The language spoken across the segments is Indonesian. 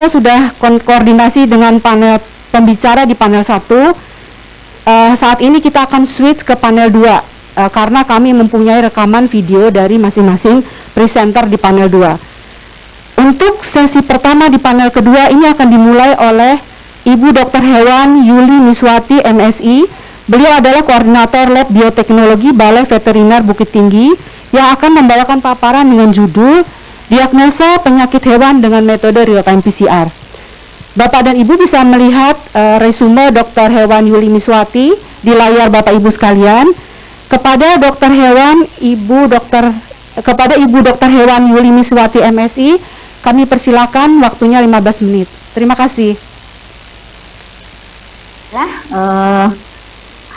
kita sudah koordinasi dengan panel pembicara di panel 1. Saat ini kita akan switch ke panel 2 karena kami mempunyai rekaman video dari masing-masing presenter di panel 2. Untuk sesi pertama di panel kedua ini akan dimulai oleh Ibu Dr. Hewan Yuli Miswati MSI. Beliau adalah koordinator Lab Bioteknologi Balai Veteriner Bukit Tinggi yang akan membawakan paparan dengan judul Diagnosa Penyakit Hewan dengan Metode Real-Time PCR. Bapak dan Ibu bisa melihat resume Dr. Hewan Yuli Miswati di layar Bapak Ibu sekalian. Kepada Dr. Ibu Dr. Hewan Yuli Miswati MSI, kami persilakan waktunya 15 menit. Terima kasih.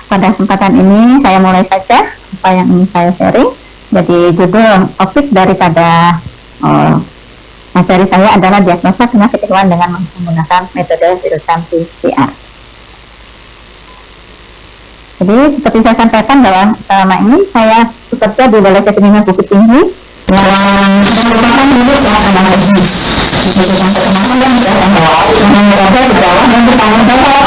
Pada kesempatan ini saya mulai saja apa yang ingin saya sharing. Jadi judul topik daripada materi saya adalah diagnosa penyakit hewan dengan menggunakan metode real-time PCR. Jadi seperti saya sampaikan bahwa selama ini saya bekerja di Balai Veteriner Bukit Tinggi yang merupakan unit yang berada di bawah dan bertanggung jawab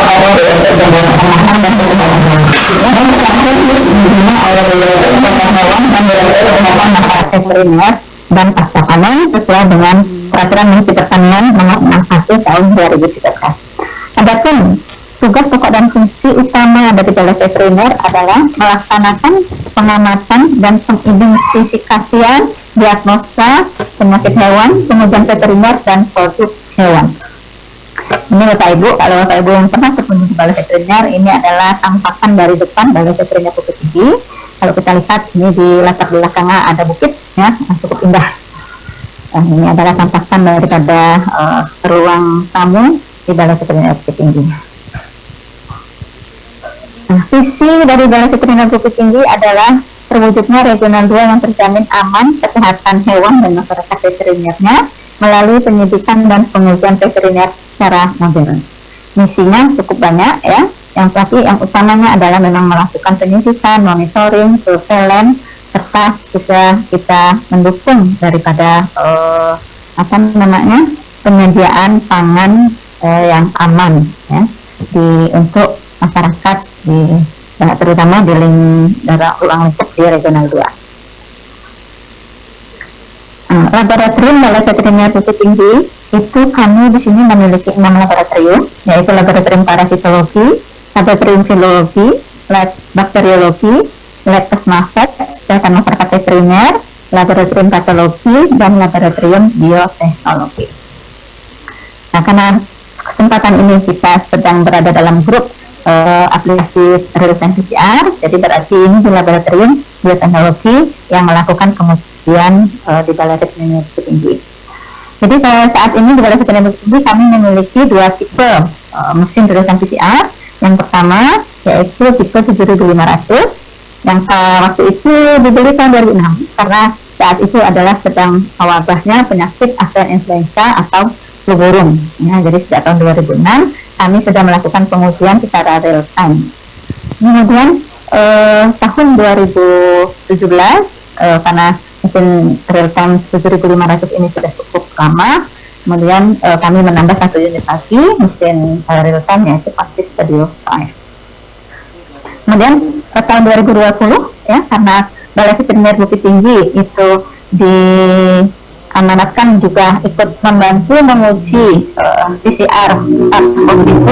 veteriner dan pasca panen sesuai dengan Peraturan Menteri Pertanian Nomor 61 Tahun 2013. Adapun tugas pokok dan fungsi utama dari Balai Veteriner adalah melaksanakan pengamatan dan pengidentifikasian diagnosa penyakit hewan, kemudian veteriner dan produk hewan. Ini Bapak Ibu, kalau Bapak Ibu yang pernah berkunjung di Balai Veteriner, ini adalah tampakan dari depan Balai Veteriner Bukit Tinggi. Kalau kita lihat ini di latar belakangnya ada bukit, ya, yang cukup indah. Ini adalah tampakan daripada ruang tamu di Balai Veteriner Bukit Tinggi. Visi dari Balai Veteriner Bukit Tinggi adalah terwujudnya regional 2 yang terjamin aman kesehatan hewan dan masyarakat veterinernya melalui penyidikan dan pengujian veteriner secara modern. Misinya cukup banyak, ya. Yang utamanya adalah memang melakukan penyidikan, monitoring, surveillance, serta juga kita mendukung daripada penyediaan pangan yang aman, ya, untuk masyarakat terutama di ruang lingkup di regional 2. Laboratorium Balai Veteriner Bukit Tinggi itu kami di sini memiliki 6 laboratorium, yaitu laboratorium parasitologi, laboratorium filologi, lab bakteriologi, lab kesmafet, kesehatan masyarakat veteriner, laboratorium patologi, dan laboratorium bioteknologi. Nah, karena kesempatan ini kita sedang berada dalam grup aplikasi real-time PCR, jadi berarti ini di laboratorium bioteknologi yang melakukan pengujian di Balai Veteriner Bukit Tinggi. Jadi saat ini di Balai Veteriner Bukit Tinggi kami memiliki 2 tipe mesin real-time PCR. Yang pertama yaitu tipe 7500 yang waktu itu dibeli tahun 2006 karena saat itu adalah sedang wabahnya penyakit avian influenza atau flu burung. Ya, jadi sejak tahun 2006 kami sudah melakukan pengujian secara real time. Kemudian tahun 2017 karena mesin real time 7500 ini sudah cukup lama, kemudian kami menambah 1 unit lagi mesin real time yaitu Pasti Studio 5. Kemudian tahun 2020 ya, karena Balai Veteriner Bukit Tinggi itu diamanatkan juga ikut membantu menguji PCR SARS-CoV-2,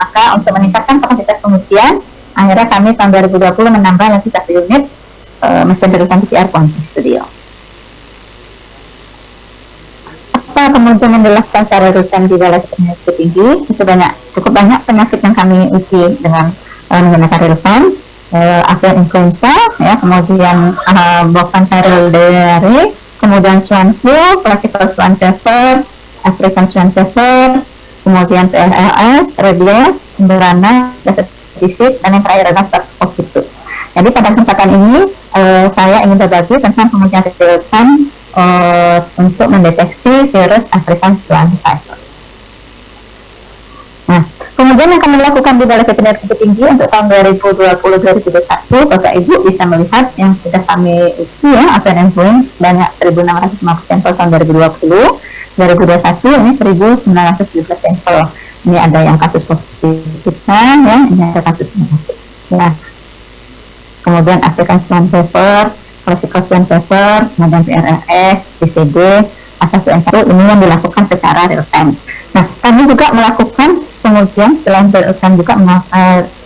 maka untuk meningkatkan kapasitas pengujian, akhirnya kami tahun 2020 menambah lagi 1 unit mesin real-time PCR Quantum Studio. Apa kemudian yang dilakukan secara real-time di Balai Veteriner Bukit Tinggi? Itu cukup banyak penyakit yang kami uji dengan menggunakan real-time. Avian influenza, ya, kemudian Bovine viral diarrhea, kemudian swine flu, classical swine fever, African swine fever, kemudian PLS, rabies, endurana, disease, dan yang terakhir adalah SARS-CoV-2. Jadi pada kesempatan ini saya ingin berbagi tentang pengujian real-time untuk mendeteksi virus African swine fever. Nah, kemudian yang kami lakukan di Balai Veteriner Bukit Tinggi untuk tahun 2020-2021, Bapak Ibu bisa melihat yang sudah kami uji, ya, avian influenza banyak 1.650 sampel tahun 2020, 2021 ini 1917 sampel. Ini ada yang kasus positifnya, ya, ini ada kasus negatif. Ya. Kemudian African Swine Fever, Classical Swine Fever, kemudian PRRS, DVD, H1N1 ini yang dilakukan secara real time. Nah, kami juga melakukan kemudian selain real time juga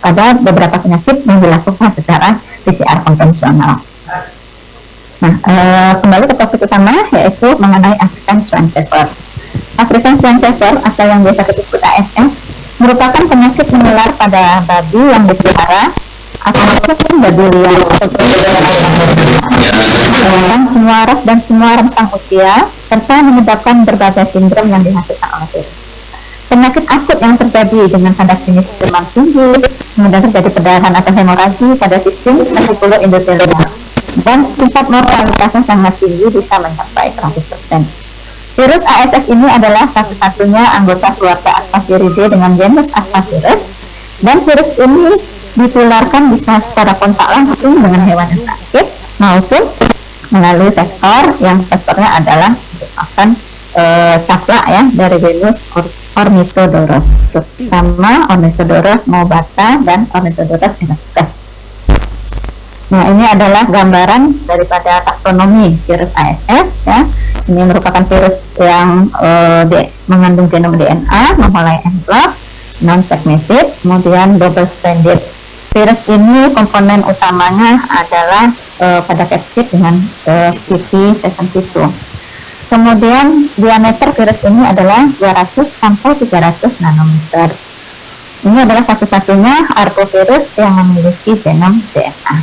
ada beberapa penyakit yang dilakukan secara PCR konvensional. Nah, kembali ke topik utama yaitu mengenai African Swine Fever. African Swine Fever atau yang biasa kita sebut ASF merupakan penyakit menular pada babi yang dipelihara ataupun babi liar dan semua ras dan semua rentang usia serta menyebabkan berbagai sindrom yang dihasilkan oleh virus. Penyakit akut yang terjadi dengan tanda klinis demam tinggi, kemudian terjadi perdarahan atau hemoragi pada sistem vesikulo endotelial dan tingkat mortalitasnya sangat tinggi, bisa mencapai 100%. Virus ASF ini adalah satu-satunya anggota keluarga Aspergillidae dengan genus Aspergillus, dan virus ini ditularkan bisa secara kontak langsung dengan hewan yang sakit maupun melalui vektor yang vektornya adalah merupakan caplak ya dari genus Ornithodoros, terutama Ornithodoros maubata dan Ornithodoros erectus. Nah, ini adalah gambaran daripada taksonomi virus ASF ya. Ini merupakan virus yang mengandung genom DNA memulai envelop, non-segmented, kemudian double-stranded. Virus ini komponen utamanya adalah pada capsid dengan PP72. Kemudian diameter virus ini adalah 200 sampai 300 nanometer. Ini adalah satu-satunya arbovirus yang memiliki genom DNA.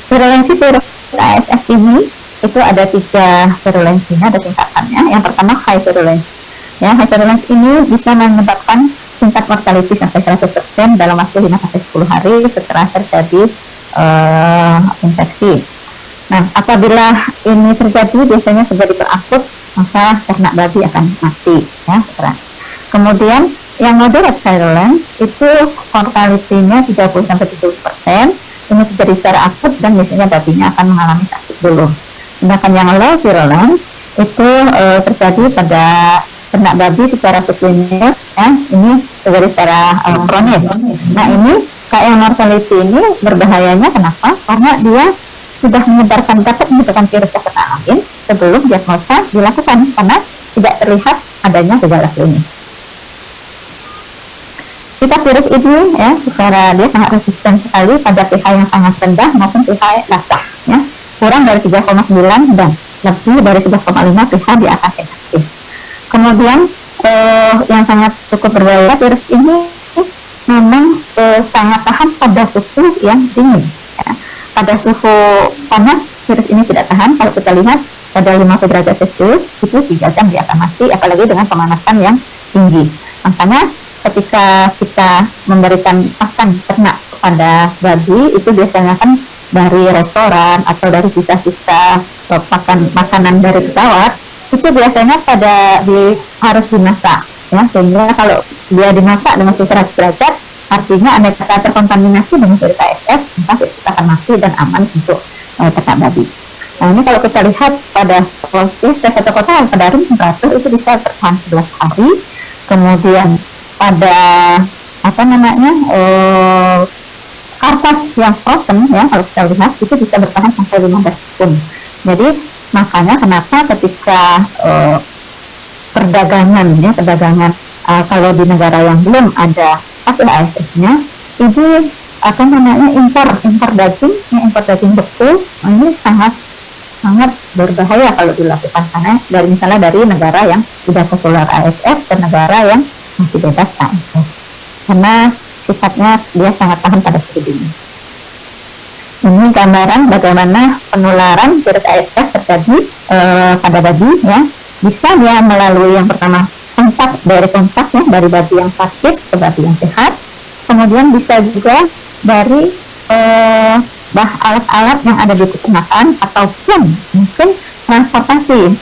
Virulensi virus ASF ini itu ada 3 virulensinya, ada tingkatannya. Yang pertama high virulence. Ya, high virulence ini bisa menyebabkan tingkat mortality sampai 100% dalam waktu 5-10 hari setelah terjadi infeksi. Nah, apabila ini terjadi, biasanya terjadi berakut, maka ternak babi akan mati. Ya, kemudian yang moderate virulence itu mortality-nya 30-70%. Ini terjadi secara akut dan biasanya babinya akan mengalami sakit dulu. Sedangkan yang low virulence itu terjadi pada ternak babi secara subklinis, ya, ini terjadi secara kronis. Nah, ini kayak mortality ini berbahayanya kenapa? Karena dia sudah dapat menyebarkan virus ke ternak lain sebelum diagnosa dilakukan karena tidak terlihat adanya gejala klinis. Kita virus ini ya secara dia sangat resisten sekali pada pH yang sangat rendah maupun pH basah ya, kurang dari 3,9 dan lebih dari 11,5 pH di atas negatif. Kemudian yang sangat cukup berbahaya, virus ini memang sangat tahan pada suhu yang dingin ya. Pada suhu panas virus ini tidak tahan. Kalau kita lihat pada 50 derajat Celcius itu 3 jam dia akan mati, apalagi dengan pemanasan yang tinggi. Makanya ketika kita memberikan pakan ternak kepada babi itu biasanya kan dari restoran atau dari sisa-sisa makanan dari pesawat itu biasanya harus dimasak ya, sehingga kalau dia dimasak dengan suhu 100 derajat artinya andai kata terkontaminasi dengan virus ASF maka virus akan mati dan aman untuk ternak babi. Nah, ini kalau kita lihat pada proses satu kota pada room temperatur itu bisa bertahan 11 hari. Kemudian pada karpas yang frozen ya, kalau kita lihat itu bisa bertahan sampai 15 tahun. Jadi makanya kenapa ketika perdagangan kalau di negara yang belum ada kasus ASF-nya itu impor daging beku ini sangat berbahaya kalau dilakukan karena misalnya dari negara yang sudah populer ASF ke negara yang masih bebas ASF karena sifatnya dia sangat tahan pada suhu dingin. Ini gambaran bagaimana penularan virus ASF terjadi pada babi ya. Bisa dia melalui yang pertama kontak ya, dari babi yang sakit ke babi yang sehat. Kemudian bisa juga dari alat-alat yang ada di peternakan ataupun mungkin transportasi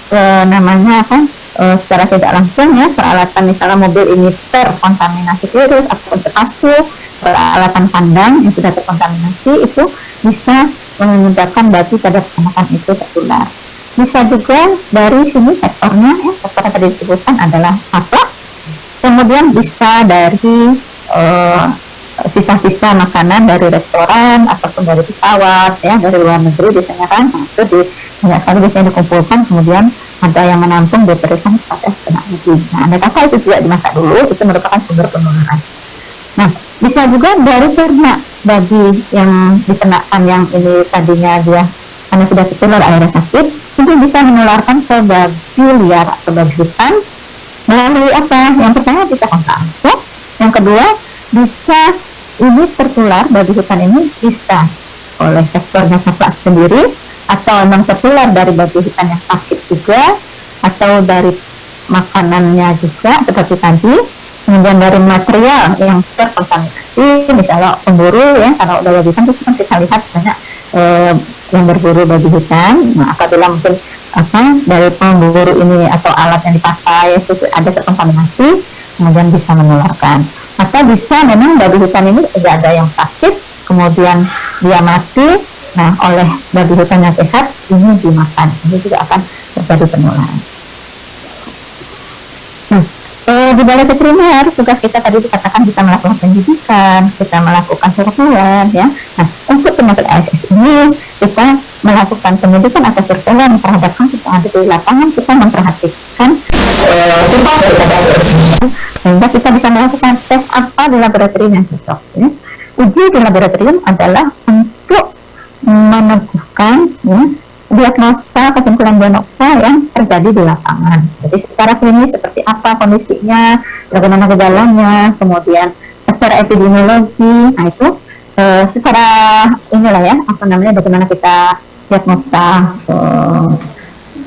secara tidak langsung ya, peralatan misalnya mobil ini terkontaminasi virus ataupun sepatu, peralatan kandang yang sudah terkontaminasi itu bisa menyebabkan babi pada peternakan itu tertular. bisa juga dari sini sektornya, ya, sektor yang tadi disebutkan adalah apa? Kemudian bisa dari sisa-sisa makanan dari restoran ataupun dari pesawat, ya, dari luar negeri biasanya kan, itu banyak sekali biasanya dikumpulkan, kemudian ada yang menampung diberikan pada kena lagi. Nah, ada kata itu juga dimasak dulu, itu merupakan sumber penularan. Nah, bisa juga dari ternak babi yang dikenakan, yang ini tadinya dia karena sudah tertular akhirnya sakit, itu bisa menularkan ke babi liar atau babi hutan melalui apa? Yang pertama bisa kontak langsung, yang kedua bisa ini tertular, babi hutan ini bisa oleh sektornya sampah sendiri, atau memang tertular dari babi hutan yang sakit juga, atau dari makanannya juga seperti tadi, kemudian dari material yang terkontaminasi, misalnya pemburu, ya, karena udah babi hutan itu kan kita lihat banyak yang berburu babi hutan. Nah, apabila mungkin dari pemburu ini atau alat yang dipakai itu ada terkontaminasi, kemudian bisa menularkan. Atau bisa memang babi hutan ini tidak ada yang sakit, kemudian dia mati, nah oleh babi hutan yang sehat ini dimakan, ini juga akan terjadi penularan. Di balai veteriner tugas kita tadi dikatakan kita melakukan pendidikan, kita melakukan surveilan, ya. Nah, untuk penyakit ASF ini kita melakukan pendidikan atau surveilan terhadap kasus yang ada di lapangan, kita memperhatikan sehingga kita bisa melakukan tes apa di laboratorium yang cocok, ya. Uji di laboratorium adalah untuk meneguhkan, ya, diagnosa kesimpulan diagnosa yang terjadi di lapangan. Jadi secara klinis seperti apa kondisinya, bagaimana gejalanya, kemudian secara epidemiologi, nah itu secara inilah, ya, bagaimana kita diagnosa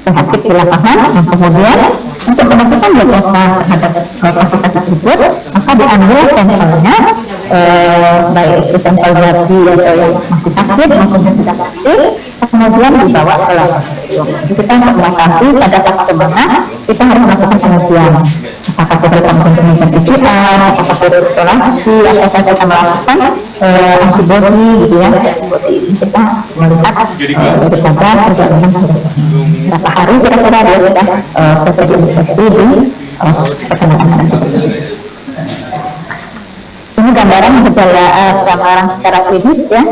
penyakit di lapangan. Dan kemudian untuk menentukan diagnosa terhadap kasus tersebut, maka diambil sampelnya, baik itu sampel babi atau yang masih sakit maupun yang sudah sakit, kemudian dibawa ke laboratorium. Kita untuk mengetahui pada fase mana kita harus melakukan pengujian, apakah kita melakukan PCR, apakah kita isolasi, atau kita melakukan antibody, gitu ya. Antibody kita melihat daripada perjalanan prosesnya. Berapa hari kira-kira dia sudah terjadi infeksi di perkenalan tersebut. Ini gambaran gejala gambaran secara klinis, ya,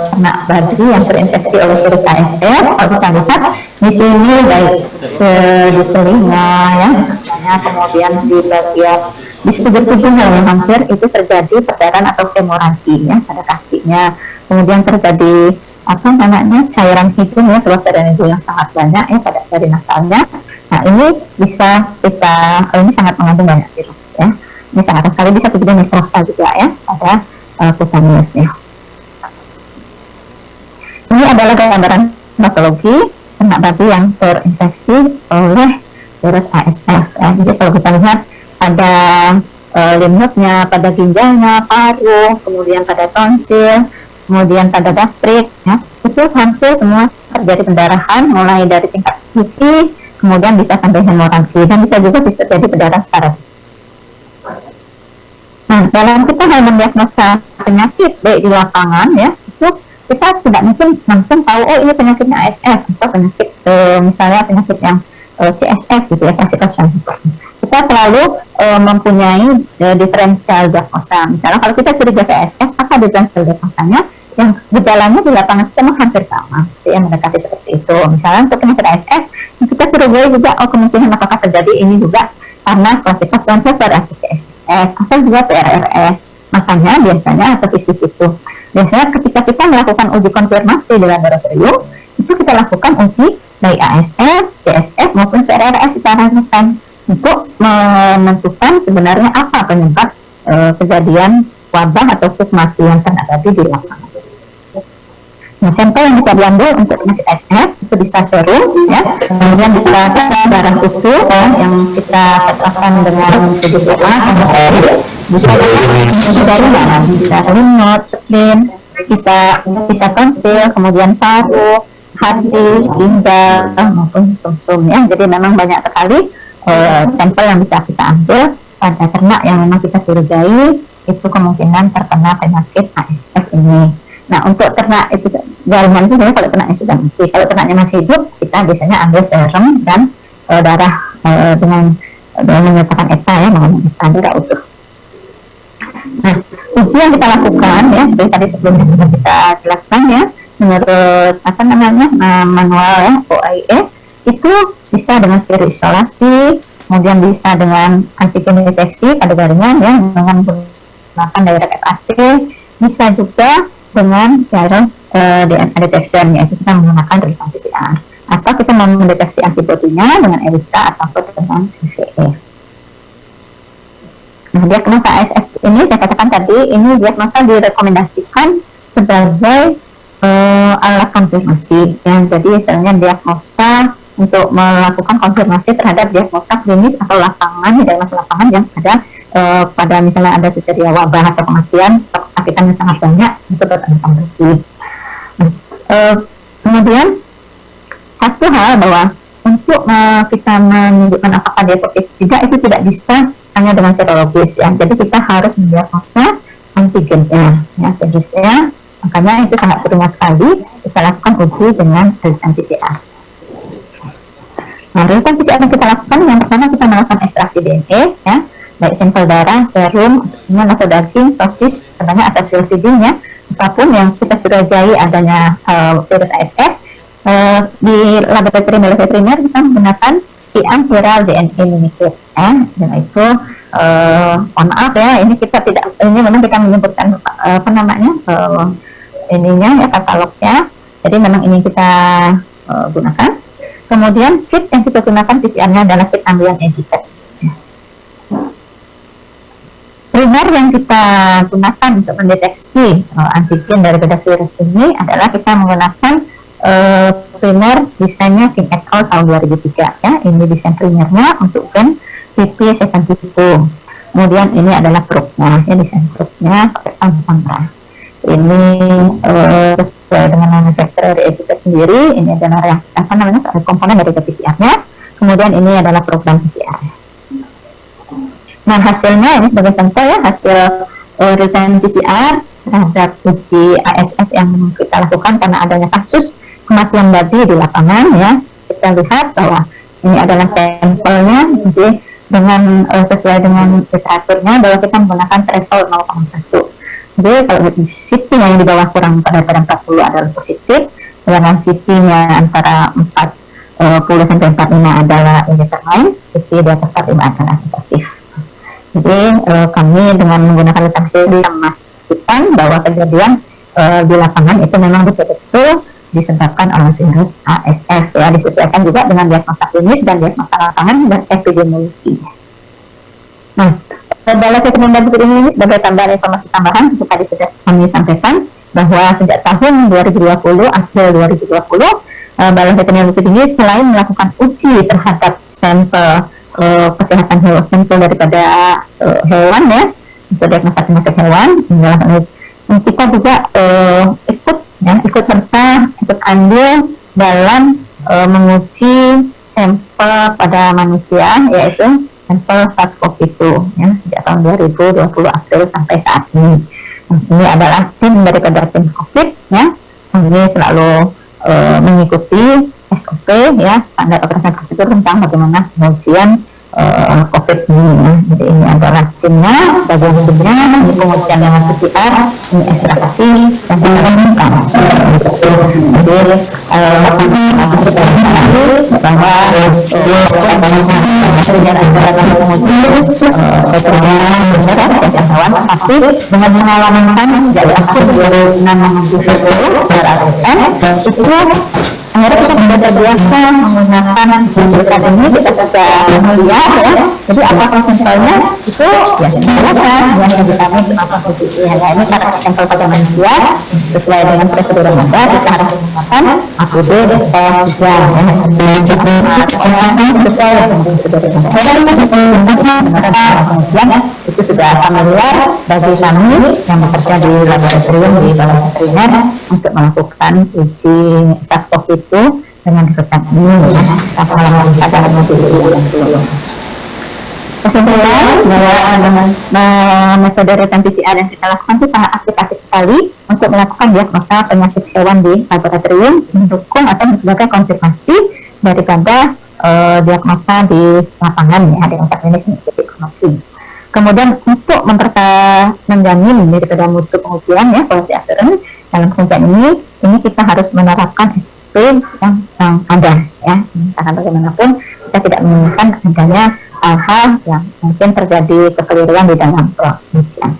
ternak babi yang terinfeksi oleh virus ASF. Kalau kita lihat di sini baik di telinga, ya, kemudian di bagian di sekujur tubuhnya yang hampir itu terjadi perdarahan atau hemoragi, ya, pada kakinya. Kemudian terjadi cairan hidung, ya, keluar cairan hidung yang sangat banyak, ya, pada dari nasalnya. Nah, ini bisa ini sangat mengandung banyak virus, ya. Ini sangat sekali bisa terjadi nekrosa juga, ya, pada kutaneusnya. Ini adalah gambaran patologi ternak babi yang terinfeksi oleh virus ASF, ya. Jadi kalau kita lihat pada limfnya, pada ginjalnya, paru, kemudian pada tonsil, kemudian pada gastrik, ya, itu hampir semua terjadi pendarahan mulai dari tingkat pipi, kemudian bisa sampai hemoragi, dan bisa juga terjadi pendarahan secara tipis. Nah, dalam kita hal mendiagnosa penyakit baik di lapangan, ya, itu kita tidak mungkin langsung tahu ini penyakitnya ASF atau penyakit misalnya penyakit yang CSF, gitu, ya, klasifikasi. Kita selalu mempunyai diferensial diagnosa. Misalnya kalau kita curiga ke ASF, maka diferensial diagnosanya yang gejalanya di lapangan kita hampir sama, yang mendekati seperti itu. Misalnya untuk penyakit ASF, kita curigai juga kemungkinan apakah terjadi ini juga karena klasifikasi fever atau CSF atau juga PRRS. Makanya biasanya atau fisik itu biasanya ketika kita melakukan uji konfirmasi di laboratorium, itu kita lakukan uji baik ASF, CSF maupun PRRS secara real-time untuk menentukan sebenarnya apa penyebab kejadian wabah atau kematian ternak babi di lapangan. Nah, sampel yang bisa diambil untuk penyakit ASF itu bisa serum, ya, kemudian bisa darah utuh, ya, yang kita katakan dengan PDPA, bisa dari mana, bisa lymph, spleen, bisa tonsil, kemudian paru, hati, ginjal maupun sumsum, ya. Jadi memang banyak sekali sampel yang bisa kita ambil pada ternak yang memang kita curigai itu kemungkinan terkena penyakit ASF ini. Nah, untuk ternak itu jaringan itu sebenarnya kalau ternaknya sudah mati. Kalau ternaknya masih hidup, kita biasanya ambil serum dan darah dengan menyatakan ETA ya, namanya ETA darah utuh. Nah, uji yang kita lakukan ya seperti tadi sebelumnya sudah kita jelaskan ya, menurut manual ya OIE itu bisa dengan virus isolasi, kemudian bisa dengan antigen deteksi pada jaringan ya dengan menggunakan direct FAT, bisa juga dengan cara DNA detection yaitu kita menggunakan real-time PCR, atau kita mau mendeteksi antibodinya dengan ELISA ataupun dengan IgE. Nah, diagnosa ASF ini saya katakan tadi, ini diagnosa direkomendasikan sebagai alat konfirmasi ya. Jadi istilahnya diagnosa untuk melakukan konfirmasi terhadap diagnosa klinis atau lapangan, diagnosa lapangan yang ada pada misalnya ada kriteria wabah atau kematian atau kesakitan yang sangat banyak itu terkonfirmasi. Kemudian satu hal bahwa untuk kita menunjukkan apakah dia positif tidak, itu tidak bisa hanya dengan serologis ya. Jadi kita harus mendiagnosa antigennya ya, virusnya. Makanya itu sangat penting sekali kita lakukan uji dengan real-time PCR. Nah, real-time PCR yang kita lakukan, yang pertama kita melakukan ekstraksi DNA ya, baik sampel darah, serum, semen atau daging, tosis, sebanyak atas virus feeding-nya, apapun yang kita curigai adanya virus ASF. Di laboratorium veteriner kita menggunakan PM viral DNA mimikrit ya. Dan itu mohon maaf ya, ini kita tidak, ini memang kita menyebutkan ininya ya, katalognya. Jadi memang ini kita gunakan. Kemudian kit yang kita gunakan PCR-nya adalah kit ambilan EGPET. Primer yang kita gunakan untuk mendeteksi antigen daripada virus ini adalah kita menggunakan primer desainnya King et al. Tahun 2003 ya. Ini desain primernya untuk gen PP72. Kemudian ini adalah probe-nya ya, desain probe-nya pakai kontra. Ini sesuai dengan manufacturer EGPET sendiri. Ini adalah komponen dari PCR-nya. Kemudian ini adalah program PCR. Nah, hasilnya ini sebagai contoh ya, hasil real-time PCR terhadap uji ASF yang kita lakukan karena adanya kasus kematian babi di lapangan ya. Kita lihat bahwa ini adalah sampelnya, jadi dengan sesuai dengan literaturnya bahwa kita menggunakan threshold 0,1. Jadi kalau CT yang di bawah kurang pada 40 adalah positif, dengan CT-nya antara 40 sampai 45 adalah indeterminate, CT di atas 45 adalah negatif. Jadi kami dengan menggunakan deteksi bisa memastikan bahwa kejadian di lapangan itu memang betul-betul disebabkan oleh virus ASF ya, disesuaikan juga dengan diagnosa klinis dan diagnosa lapangan dan epidemiologi. Nah, Balai Veteriner Bukit ini sebagai tambahan informasi tambahan seperti tadi sudah kami sampaikan bahwa sejak tahun 2020, April 2020, Balai Veteriner Bukit ini selain melakukan uji terhadap sampel kesehatan hewan, sampel daripada hewan ya, untuk diagnosa penyakit hewan, kita juga ikut serta ikut andil dalam menguji sampel pada manusia, yaitu sampel SARS-CoV-2 ya, sejak tahun 2020 April sampai saat ini. Nah, ini adalah tim daripada tim COVID ya. Kami selalu mengikuti SOP ya, standar operasional prosedur tentang bagaimana pengujian COVID ini ya. Jadi ini adalah timnya, bagian timnya, ini pengujian dengan PCR, ini ekstraksi dan pengujian. Jadi bahwa pekerjaan antara pengujian hewan, tapi dengan pengalaman kami sejak tahun 2006 itu akhirnya kita sudah terbiasa menggunakan sampel ini, kita sudah melihat ya. Jadi apakah sampelnya itu biasa yang kami kenapa begitu ya. Ini karena sampel pada manusia sesuai dengan prosedur yang ada, kita harus menggunakan APD T3 ya. Sesuai dengan prosedur yang ada. Kemudian itu sudah familiar bagi kami yang bekerja di laboratorium di Balai Veteriner untuk melakukan uji SARS-CoV-2 dengan deteksi ini pada mobil. Kesimpulan bahwa metode real-time PCR yang kita lakukan itu sangat aplikatif sekali untuk melakukan diagnosa penyakit hewan di laboratorium, mendukung atau sebagai konfirmasi daripada diagnosa di lapangan ya, diagnosa klinis mengikuti ekonomi. Kemudian untuk menjamin daripada mutu pengujian ya, quality assurance dalam pengujian ini kita harus menerapkan SOP yang ada ya, karena bagaimanapun kita tidak menginginkan adanya hal-hal yang mungkin terjadi kekeliruan di dalam pengujian.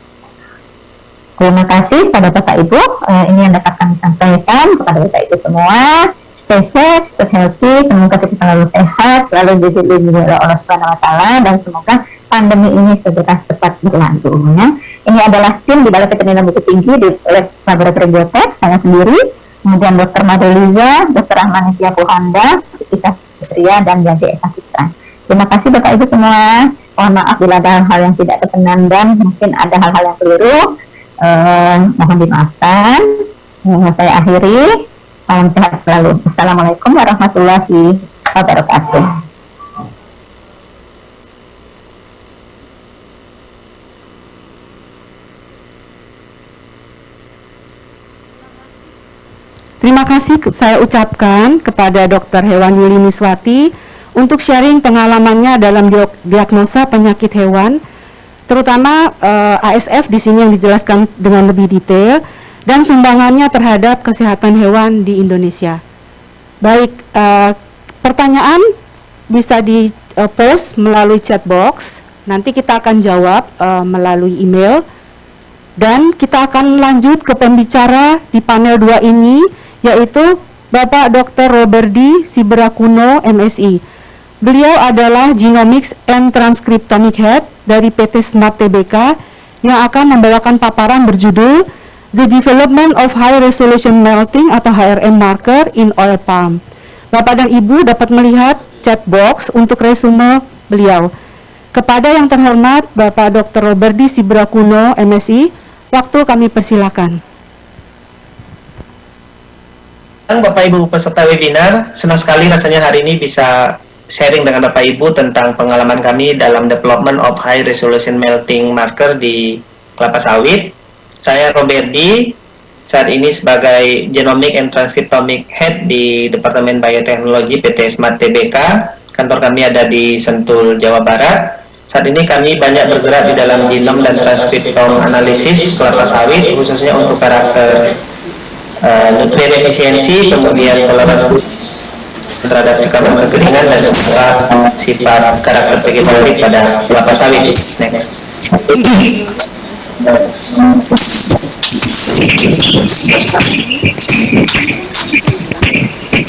Terima kasih pada Bapak Ibu, ini yang dapat kami sampaikan kepada Bapak Ibu semua. Stay safe, stay healthy, semoga kita selalu sehat, selalu dilindungi oleh Allah Subhanahu wa Ta'ala, dan semoga pandemi ini segera cepat berlalu ya. Ini adalah tim di Balai Veteriner Bukit Tinggi di Laboratorium Biotek, saya sendiri, kemudian Dr. Madeliza, Dr. Ahmanisya Puhanda, Kisah Putria, dan Yanti Eka Citra. Terima kasih Bapak Ibu semua. Mohon maaf bila ada hal yang tidak berkenan dan mungkin ada hal-hal yang keliru. Mohon dimaafkan. Saya akhiri. Salam sehat selalu. Assalamualaikum warahmatullahi wabarakatuh. Terima kasih saya ucapkan kepada Dr. Hewan Yuli Niswati untuk sharing pengalamannya dalam diagnosa penyakit hewan, terutama ASF di sini yang dijelaskan dengan lebih detail, dan sumbangannya terhadap kesehatan hewan di Indonesia. Baik, pertanyaan bisa di-post melalui chat box, nanti kita akan jawab melalui email, dan kita akan lanjut ke pembicara di panel 2 ini, yaitu Bapak Dr. Roberdi Siberakuno, MSI. Beliau adalah Genomics and Transcriptomic Head dari PT Smart Tbk yang akan membawakan paparan berjudul The Development of High Resolution Melting atau HRM Marker in Oil Palm. Bapak dan Ibu dapat melihat chat box untuk resume beliau. Kepada yang terhormat Bapak Dr. Roberdi Siberakuno, MSI, waktu kami persilakan. Bapak Ibu peserta webinar, senang sekali rasanya hari ini bisa sharing dengan Bapak Ibu tentang pengalaman kami dalam development of high resolution melting marker di kelapa sawit. Saya Roberdi, saat ini sebagai Genomic and Transcriptomic Head di Departemen Bioteknologi PT Smart Tbk. Kantor kami ada di Sentul, Jawa Barat. Saat ini kami banyak bergerak di dalam genom dan transkriptom analisis kelapa sawit, khususnya untuk karakter nutrien efisiensi, kemudian toleransi terhadap tekanan kekeringan, dan juga sifat karakter vegetatif pada kelapa sawit. Next.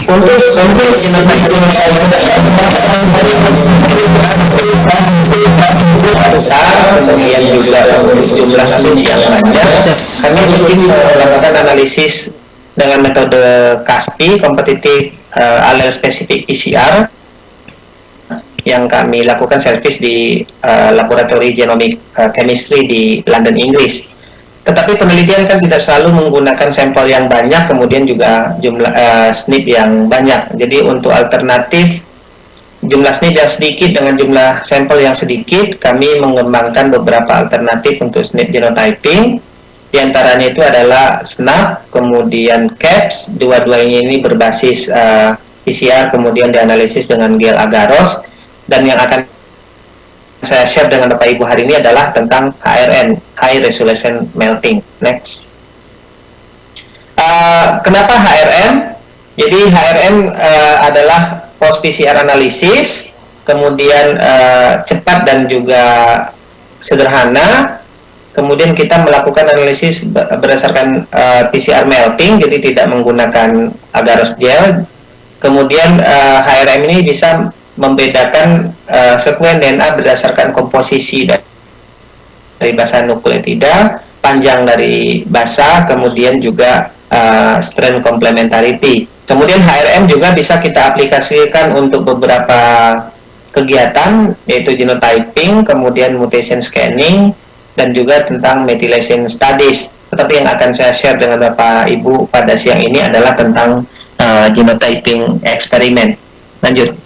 Untuk besar, kemudian juga jumlah seni yang banyak, kami mungkin melakukan analisis dengan metode CASPI, Competitive Allele Specific PCR, yang kami lakukan servis di laboratori genomic chemistry di London, Inggris. Tetapi penelitian kan tidak selalu menggunakan sampel yang banyak, kemudian juga jumlah SNP yang banyak. Jadi untuk alternatif jumlah SNP yang sedikit dengan jumlah sampel yang sedikit, kami mengembangkan beberapa alternatif untuk SNP genotyping. Di antaranya itu adalah SNAP, kemudian CAPS, dua-duanya ini berbasis PCR, kemudian dianalisis dengan gel agarose. Dan yang akan saya share dengan Bapak Ibu hari ini adalah tentang HRM, High Resolution Melting. Next. Kenapa HRM? Jadi HRM adalah post PCR analisis, kemudian cepat dan juga sederhana. Kemudian kita melakukan analisis berdasarkan PCR melting, jadi tidak menggunakan agarose gel. Kemudian HRM ini bisa membedakan sekuen DNA berdasarkan komposisi dari basa nukleotida, panjang dari basa, kemudian juga strain complementarity. Kemudian HRM juga bisa kita aplikasikan untuk beberapa kegiatan, yaitu genotyping, kemudian mutation scanning, dan juga tentang methylation studies. Tetapi yang akan saya share dengan Bapak Ibu pada siang ini adalah tentang genotyping eksperimen. Lanjut.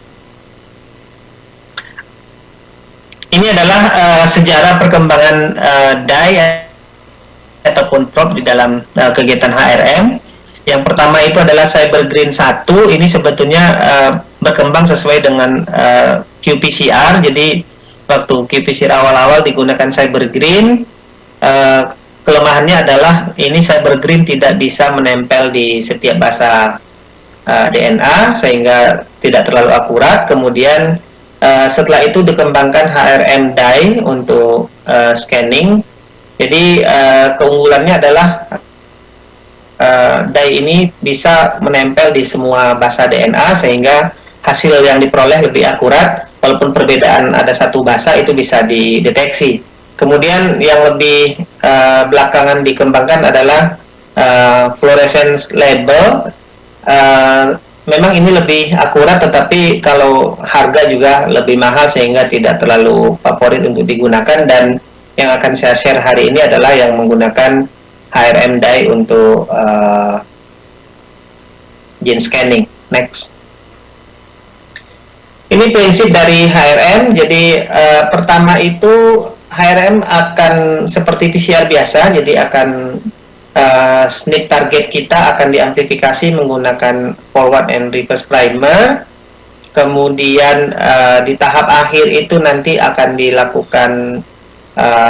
Ini ini adalah sejarah perkembangan dye ataupun prop di dalam kegiatan HRM. Yang pertama itu adalah Cyber Green 1. Ini sebetulnya berkembang sesuai dengan qPCR. Jadi waktu qPCR awal-awal digunakan Cyber Green, kelemahannya adalah ini Cyber Green tidak bisa menempel di setiap basa DNA sehingga tidak terlalu akurat. Kemudian setelah itu dikembangkan HRM dye untuk scanning. Jadi keunggulannya adalah dye ini bisa menempel di semua basa DNA sehingga hasil yang diperoleh lebih akurat. Walaupun perbedaan ada satu basa itu bisa dideteksi. Kemudian yang lebih belakangan dikembangkan adalah fluorescence label. Memang ini lebih akurat, tetapi kalau harga juga lebih mahal sehingga tidak terlalu favorit untuk digunakan. Dan yang akan saya share hari ini adalah yang menggunakan HRM dye untuk gene scanning. Next. Ini prinsip dari HRM. Jadi pertama itu HRM akan seperti PCR biasa, jadi akan SNP target kita akan diamplifikasi menggunakan forward and reverse primer. Kemudian di tahap akhir itu nanti akan dilakukan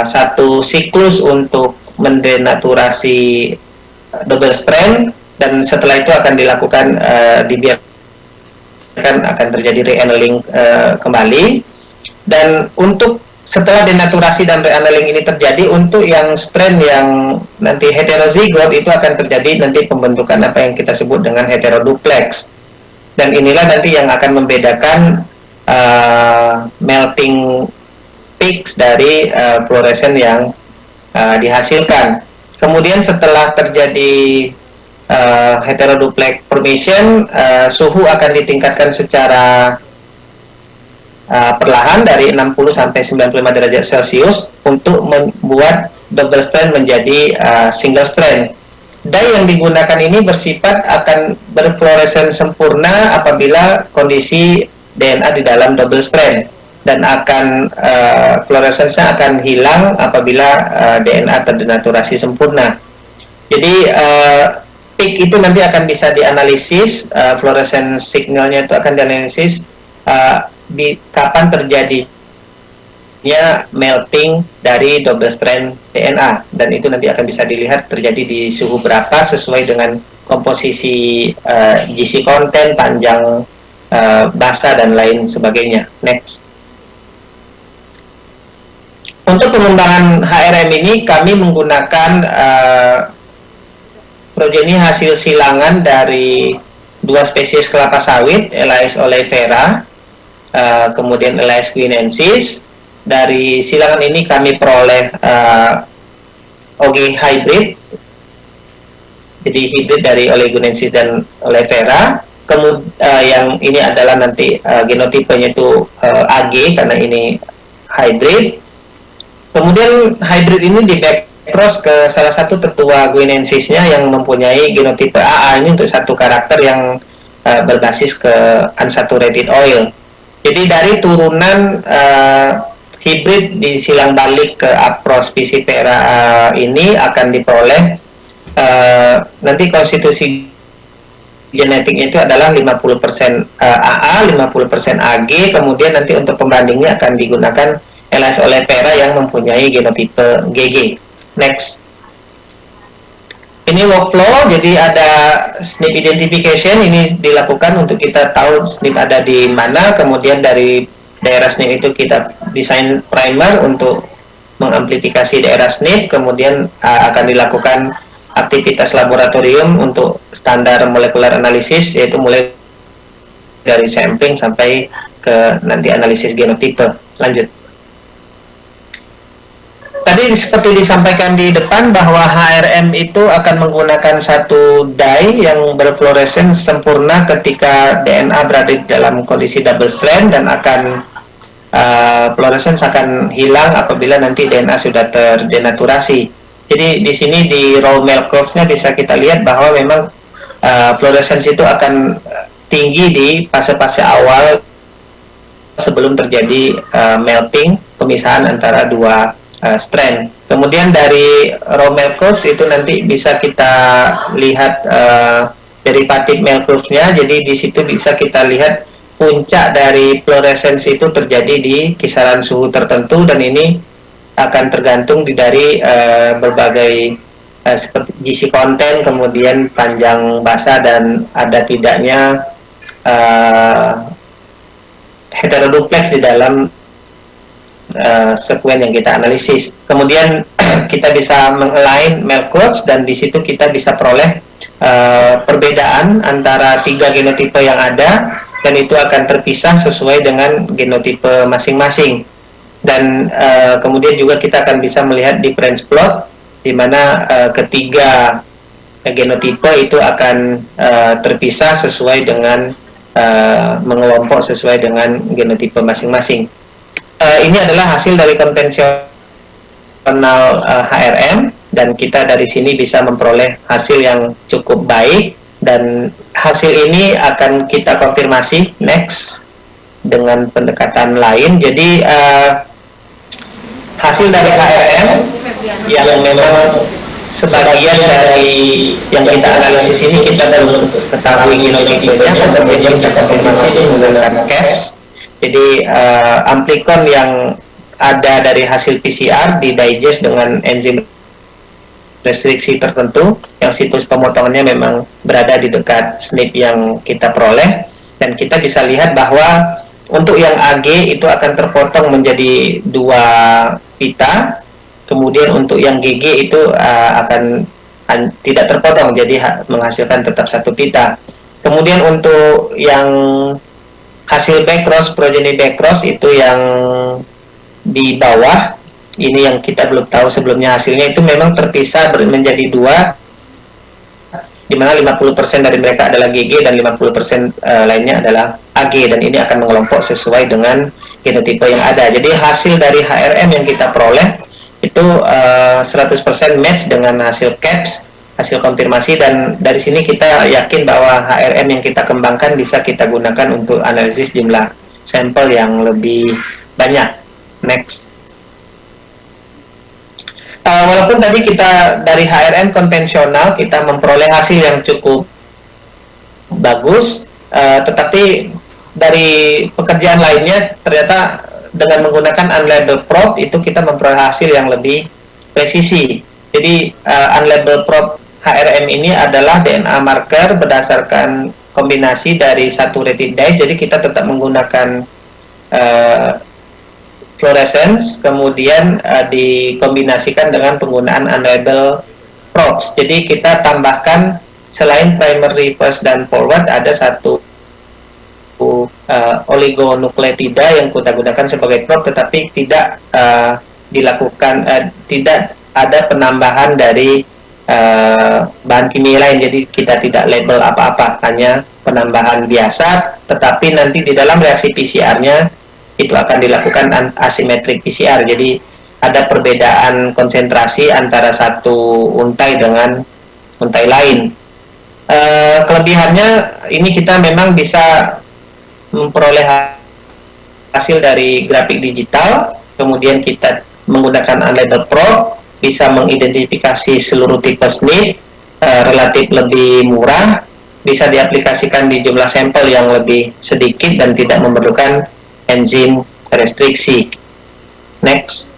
satu siklus untuk mendenaturasi double strand, dan setelah itu akan dilakukan dibiarkan akan terjadi re-annealing kembali. Dan untuk setelah denaturasi dan re-annealing ini terjadi, untuk yang strand yang nanti heterozigot itu akan terjadi nanti pembentukan apa yang kita sebut dengan heteroduplex. Dan inilah nanti yang akan membedakan melting peaks dari fluorescent yang dihasilkan. Kemudian setelah terjadi heteroduplex formation, suhu akan ditingkatkan secara perlahan dari 60 sampai 95 derajat Celcius untuk membuat double strand menjadi single strand. Dye yang digunakan ini bersifat akan berfluorescens sempurna apabila kondisi DNA di dalam double strand, dan akan fluoresensnya akan hilang apabila DNA terdenaturasi sempurna. Jadi peak itu nanti akan bisa dianalisis, fluorescence signalnya itu akan dianalisis di kapan terjadinya melting dari double strand DNA, dan itu nanti akan bisa dilihat terjadi di suhu berapa sesuai dengan komposisi GC content, panjang basa dan lain sebagainya. Next. Untuk pengembangan HRM ini kami menggunakan progeny hasil silangan dari dua spesies kelapa sawit, Elais oleifera, kemudian Elais guinensis. Dari silangan ini kami peroleh OG hybrid, jadi hybrid dari Oleaginensis dan oleifera. Kemudian yang ini adalah nanti genotipenya itu AG karena ini hybrid. Kemudian hybrid ini di backcross ke salah satu tetua guinensisnya yang mempunyai genotipe AA, ini untuk satu karakter yang berbasis ke unsaturated oil. Jadi dari turunan hybrid disilang balik ke Apros piscifera ini akan diperoleh nanti konstitusi genetiknya itu adalah 50% AA, 50% AG. Kemudian nanti untuk pembandingnya akan digunakan Elais oleifera yang mempunyai genotipe GG. Next. Ini workflow, jadi ada SNP identification, ini dilakukan untuk kita tahu SNP ada di mana. Kemudian dari daerah SNP itu kita desain primer untuk mengamplifikasi daerah SNP. Kemudian akan dilakukan aktivitas laboratorium untuk standar molekular analisis, yaitu mulai dari sampling sampai ke nanti analisis genotipe. Lanjut. Tadi seperti disampaikan di depan bahwa HRM itu akan menggunakan satu dye yang berfluoresens sempurna ketika DNA berada di dalam kondisi double strand, dan akan fluoresens akan hilang apabila nanti DNA sudah terdenaturasi. Jadi di sini di raw milk curves-nya bisa kita lihat bahwa memang fluoresens itu akan tinggi di fase-fase awal sebelum terjadi melting, pemisahan antara dua strand. Kemudian dari raw milk curves itu nanti bisa kita lihat derivative milk curves-nya. Jadi di situ bisa kita lihat puncak dari fluorescence itu terjadi di kisaran suhu tertentu, dan ini akan tergantung dari berbagai seperti GC content, kemudian panjang basa, dan ada tidaknya heteroduplex di dalam sekuen yang kita analisis. Kemudian kita bisa mengalign milk curves, dan di situ kita bisa peroleh perbedaan antara tiga genotipe yang ada, dan itu akan terpisah sesuai dengan genotipe masing-masing. Dan kemudian juga kita akan bisa melihat difference plot, di mana ketiga genotipe itu akan terpisah sesuai dengan mengelompok sesuai dengan genotipe masing-masing. Ini adalah hasil dari konvensional HRM, dan kita dari sini bisa memperoleh hasil yang cukup baik, dan hasil ini akan kita konfirmasi next dengan pendekatan lain. Jadi hasil dari HRM yang memang sebagian dari yang kita analisis ini kita belum ketahui genotipenya, kemudian kita konfirmasi menggunakan CAPS. Jadi amplikon yang ada dari hasil PCR di digest dengan enzim restriksi tertentu, yang situs pemotongannya memang berada di dekat SNP yang kita peroleh, dan kita bisa lihat bahwa untuk yang AG itu akan terpotong menjadi dua pita, kemudian untuk yang GG itu akan tidak terpotong, jadi menghasilkan tetap satu pita. Kemudian untuk yang hasil backcross, progeny backcross itu yang di bawah, ini yang kita belum tahu sebelumnya hasilnya, itu memang terpisah menjadi dua, di mana 50% dari mereka adalah GG dan 50% lainnya adalah AG, dan ini akan mengelompok sesuai dengan genotipe yang ada. Jadi hasil dari HRM yang kita peroleh itu 100% match dengan hasil CAPS, hasil konfirmasi, dan dari sini kita yakin bahwa HRM yang kita kembangkan bisa kita gunakan untuk analisis jumlah sampel yang lebih banyak. Next. Walaupun tadi kita dari HRM konvensional kita memperoleh hasil yang cukup bagus, tetapi dari pekerjaan lainnya ternyata dengan menggunakan unlabeled probe itu kita memperoleh hasil yang lebih presisi. Jadi unlabeled probe HRM ini adalah DNA marker berdasarkan kombinasi dari saturated dyes, jadi kita tetap menggunakan fluorescence, kemudian dikombinasikan dengan penggunaan unlabeled probes. Jadi kita tambahkan selain primary, first, dan forward, ada satu oligonukleotida yang kita gunakan sebagai probe, tetapi tidak tidak ada penambahan dari bahan kimia lain. Jadi kita tidak label apa-apa, hanya penambahan biasa, tetapi nanti di dalam reaksi PCR-nya itu akan dilakukan asymmetric PCR. Jadi ada perbedaan konsentrasi antara satu untai dengan untai lain. Kelebihannya ini kita memang bisa memperoleh hasil dari grafik digital, kemudian kita menggunakan unlabeled probe bisa mengidentifikasi seluruh tipe SNP, relatif lebih murah, bisa diaplikasikan di jumlah sampel yang lebih sedikit dan tidak memerlukan enzim restriksi. Next.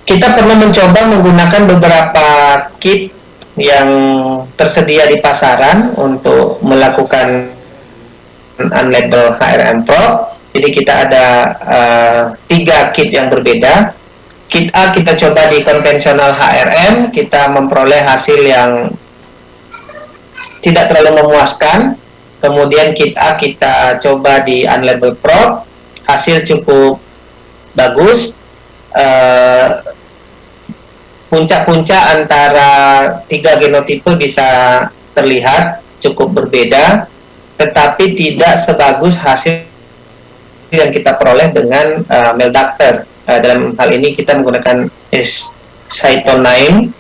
Kita perlu mencoba menggunakan beberapa kit yang tersedia di pasaran untuk melakukan unlabeled HRM probe. Jadi kita ada 3 kit yang berbeda. Kit A kita coba di konvensional HRM, kita memperoleh hasil yang tidak terlalu memuaskan. Kemudian kit A kita coba di unlabeled probe, hasil cukup bagus. Puncak-puncak antara 3 genotipe bisa terlihat cukup berbeda, tetapi tidak sebagus hasil yang kita peroleh dengan Meldacter. Dalam hal ini kita menggunakan cytonine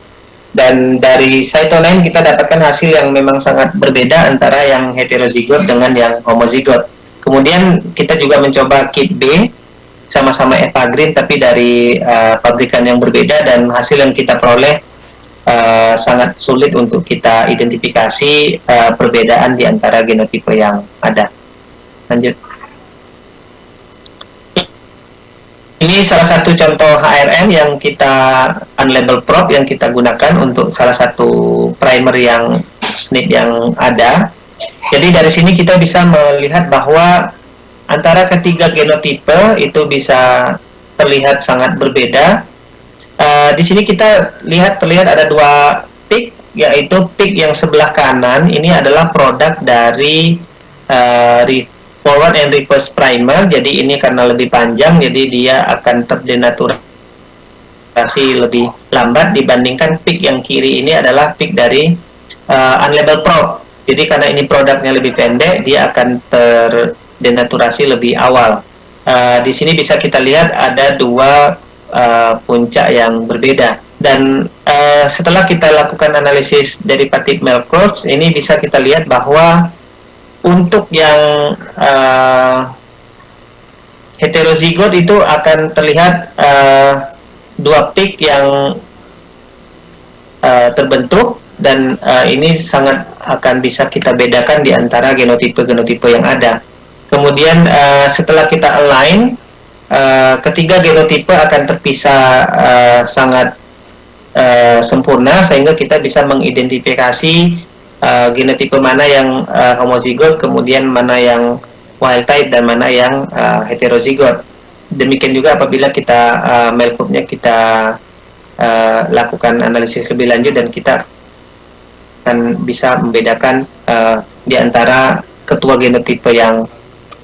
Dan dari Cyto9 kita dapatkan hasil yang memang sangat berbeda antara yang heterozigot dengan yang homozigot. Kemudian kita juga mencoba kit B, sama-sama Evergreen tapi dari pabrikan yang berbeda, dan hasil yang kita peroleh sangat sulit untuk kita identifikasi perbedaan di antara genotipe yang ada. Lanjut. Ini salah satu contoh HRM yang kita unlabeled probe yang kita gunakan untuk salah satu primer yang SNP yang ada. Jadi dari sini kita bisa melihat bahwa antara ketiga genotipe itu bisa terlihat sangat berbeda. Di sini kita terlihat ada dua peak, yaitu peak yang sebelah kanan ini adalah produk dari forward and reverse primer. Jadi ini karena lebih panjang, jadi dia akan terdenaturasi lebih lambat dibandingkan peak yang kiri ini adalah peak dari unlabeled probe. Jadi karena ini produknya lebih pendek, dia akan terdenaturasi lebih awal. Di sini bisa kita lihat ada dua puncak yang berbeda. Dan setelah kita lakukan analisis derivative MEL curves, ini bisa kita lihat bahwa untuk yang heterozigot itu akan terlihat dua peak yang terbentuk, dan ini sangat akan bisa kita bedakan di antara genotipe-genotipe yang ada. Kemudian setelah kita align, ketiga genotipe akan terpisah sangat sempurna, sehingga kita bisa mengidentifikasi genotipe mana yang homozigot, kemudian mana yang wild type, dan mana yang heterozigot. Demikian juga apabila kita MEL curve-nya kita lakukan analisis lebih lanjut, dan kita akan bisa membedakan di antara ketua genotipe yang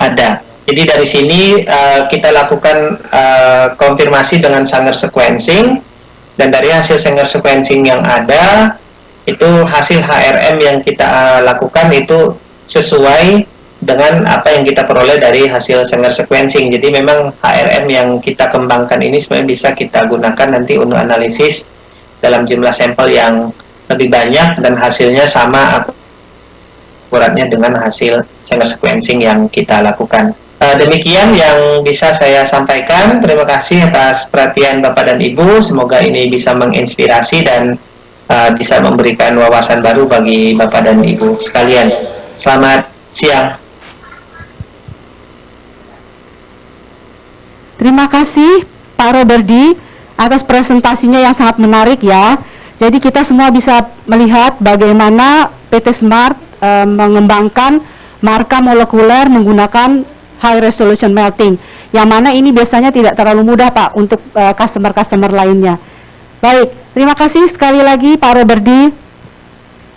ada. Jadi dari sini kita lakukan konfirmasi dengan Sanger sequencing, dan dari hasil Sanger sequencing yang ada, itu hasil HRM yang kita lakukan itu sesuai dengan apa yang kita peroleh dari hasil Sanger sequencing. Jadi memang HRM yang kita kembangkan ini sebenarnya bisa kita gunakan nanti untuk analisis dalam jumlah sampel yang lebih banyak, dan hasilnya sama akuratnya dengan hasil Sanger sequencing yang kita lakukan. Demikian yang bisa saya sampaikan. Terima kasih atas perhatian Bapak dan Ibu. Semoga ini bisa menginspirasi dan bisa memberikan wawasan baru bagi Bapak dan Ibu sekalian. Selamat siang. Terima kasih Pak Roberdi atas presentasinya yang sangat menarik ya. Jadi kita semua bisa melihat bagaimana PT Smart mengembangkan marka molekuler menggunakan high resolution melting, yang mana ini biasanya tidak terlalu mudah Pak untuk customer-customer lainnya. Baik, terima kasih sekali lagi Pak Roberdi.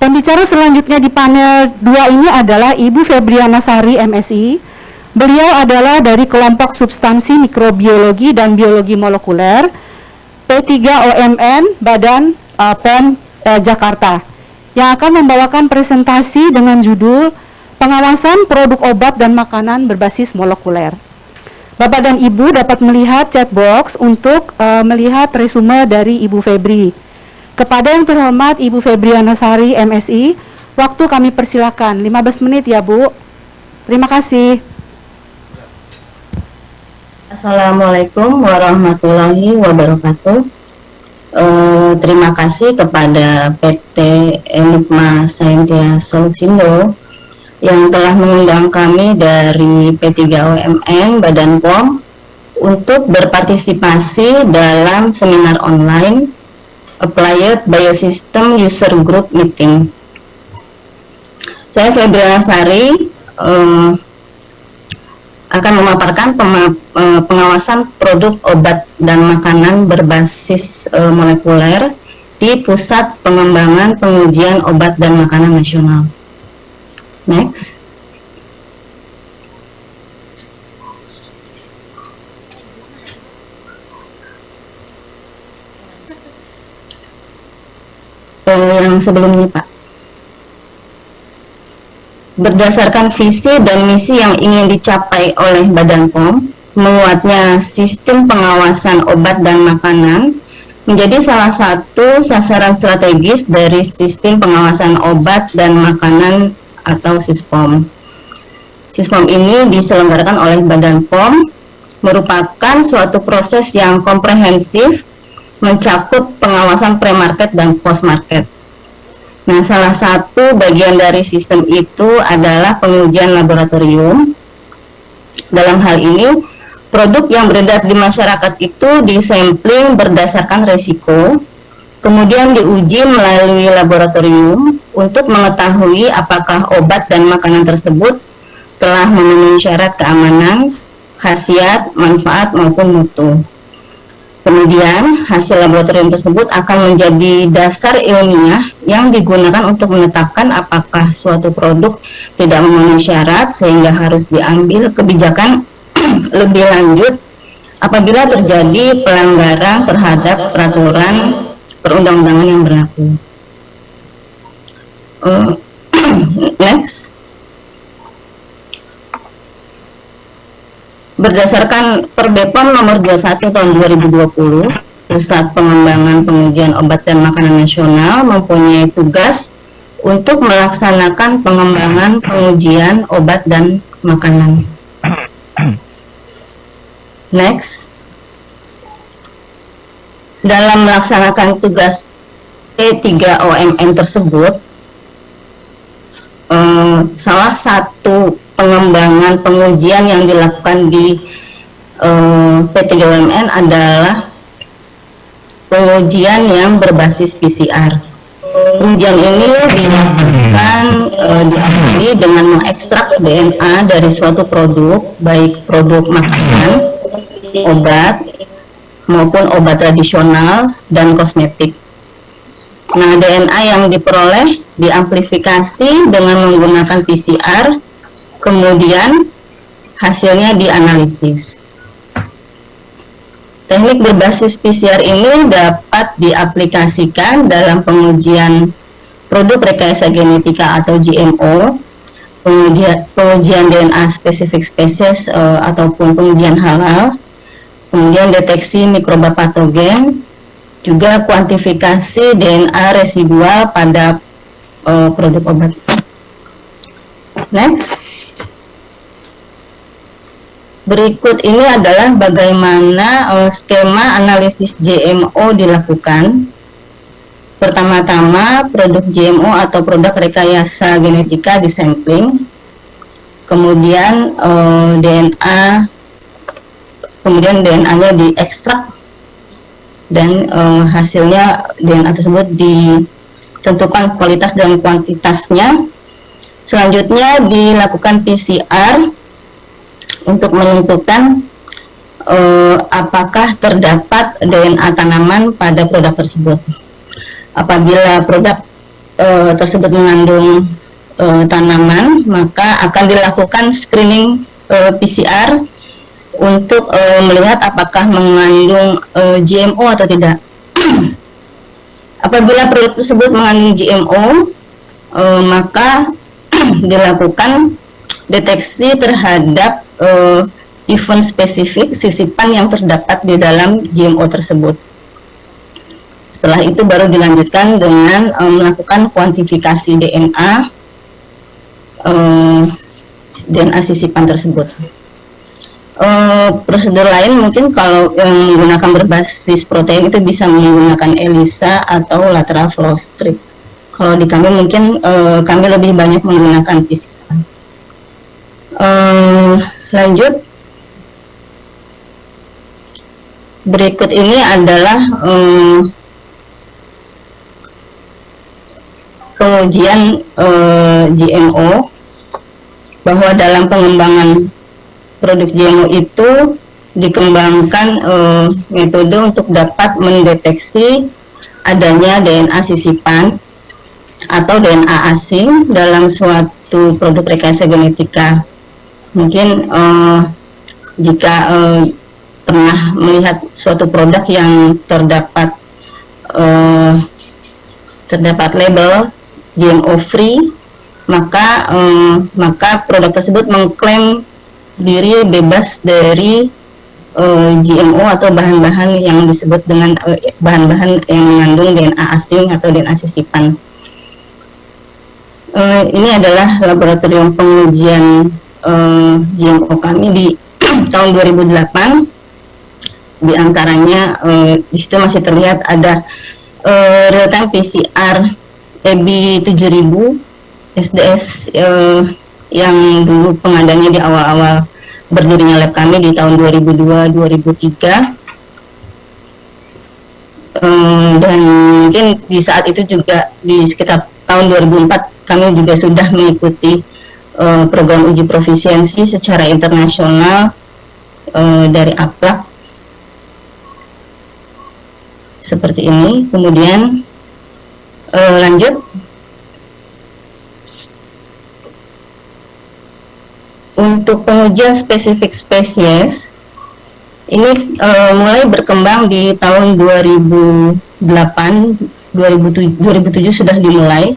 Pembicara selanjutnya di panel 2 ini adalah Ibu Febriana Sari, MSI. Beliau adalah dari kelompok substansi mikrobiologi dan biologi molekuler P3OMN Badan POM Jakarta, yang akan membawakan presentasi dengan judul Pengawasan Produk Obat dan Makanan Berbasis Molekuler. Bapak dan Ibu dapat melihat chat box untuk melihat resume dari Ibu Febri. Kepada yang terhormat Ibu Febriana Sari, MSI, waktu kami persilakan 15 menit ya Bu. Terima kasih. Assalamualaikum warahmatullahi wabarakatuh. Terima kasih kepada PT Enigma Scientia Solusindo yang telah mengundang kami dari P3OMN Badan POM untuk berpartisipasi dalam seminar online Applied Biosystem User Group Meeting. Saya Febriana Sari akan memaparkan pengawasan produk obat dan makanan berbasis molekuler di Pusat Pengembangan Pengujian Obat dan Makanan Nasional. Next. Yang sebelumnya Pak. Berdasarkan visi dan misi yang ingin dicapai oleh Badan POM, menguatnya sistem pengawasan obat dan makanan menjadi salah satu sasaran strategis dari sistem pengawasan obat dan makanan atau SISPOM. SISPOM ini diselenggarakan oleh Badan POM, merupakan suatu proses yang komprehensif mencakup pengawasan pre-market dan post-market. Nah, salah satu bagian dari sistem itu adalah pengujian laboratorium. Dalam hal ini, produk yang beredar di masyarakat itu disampling berdasarkan resiko, kemudian diuji melalui laboratorium untuk mengetahui apakah obat dan makanan tersebut telah memenuhi syarat keamanan, khasiat, manfaat, maupun mutu. Kemudian, hasil laboratorium tersebut akan menjadi dasar ilmiah yang digunakan untuk menetapkan apakah suatu produk tidak memenuhi syarat sehingga harus diambil kebijakan lebih lanjut apabila terjadi pelanggaran terhadap peraturan perundang-undangan yang berlaku. Next. Berdasarkan Perbepom nomor 21 tahun 2020, Pusat Pengembangan Pengujian Obat dan Makanan Nasional mempunyai tugas untuk melaksanakan pengembangan pengujian obat dan makanan. Next. Dalam melaksanakan tugas P3OMN tersebut, salah satu pengembangan pengujian yang dilakukan di P3OMN adalah pengujian yang berbasis PCR. Pengujian ini dilakukan diawali dengan mengekstrak DNA dari suatu produk, baik produk makanan, obat, maupun obat tradisional dan kosmetik. Nah, DNA yang diperoleh diamplifikasi dengan menggunakan PCR, kemudian hasilnya dianalisis. Teknik berbasis PCR ini dapat diaplikasikan dalam pengujian produk rekayasa genetika atau GMO, pengujian DNA spesifik spesies ataupun pengujian halal, kemudian deteksi mikroba patogen, juga kuantifikasi DNA residual pada produk obat. Next. Berikut ini adalah bagaimana skema analisis GMO dilakukan. Pertama-tama, produk GMO atau produk rekayasa genetika disampling, kemudian DNA-nya diekstrak, dan hasilnya DNA tersebut ditentukan kualitas dan kuantitasnya. Selanjutnya dilakukan PCR untuk menentukan apakah terdapat DNA tanaman pada produk tersebut. Apabila produk tersebut mengandung tanaman, maka akan dilakukan screening PCR untuk melihat apakah mengandung GMO atau tidak. Apabila produk tersebut mengandung GMO, maka dilakukan deteksi terhadap event spesifik sisipan yang terdapat di dalam GMO tersebut. Setelah itu baru dilanjutkan dengan melakukan kuantifikasi DNA sisipan tersebut. Prosedur lain mungkin kalau yang menggunakan berbasis protein itu bisa menggunakan ELISA atau lateral flow strip. Kalau di kami mungkin kami lebih banyak menggunakan PCR. Lanjut, berikut ini adalah pengujian GMO, bahwa dalam pengembangan produk GMO itu dikembangkan metode untuk dapat mendeteksi adanya DNA sisipan atau DNA asing dalam suatu produk rekayasa genetika. Mungkin jika pernah melihat suatu produk yang terdapat label GMO free, maka produk tersebut mengklaim diri bebas dari GMO atau bahan-bahan yang disebut dengan bahan-bahan yang mengandung DNA asing atau DNA sisipan. Ini adalah laboratorium pengujian GMO kami di tahun 2008. Di antaranya di situ masih terlihat ada real time PCR EBI 7000 SDS yang dulu pengadanya di awal-awal berdirinya lab kami di tahun 2002-2003. Dan mungkin di saat itu juga di sekitar tahun 2004 kami juga sudah mengikuti program uji profisiensi secara internasional dari APLAK seperti ini. Kemudian lanjut untuk pengujian spesifik spesies ini mulai berkembang di tahun 2007 sudah dimulai,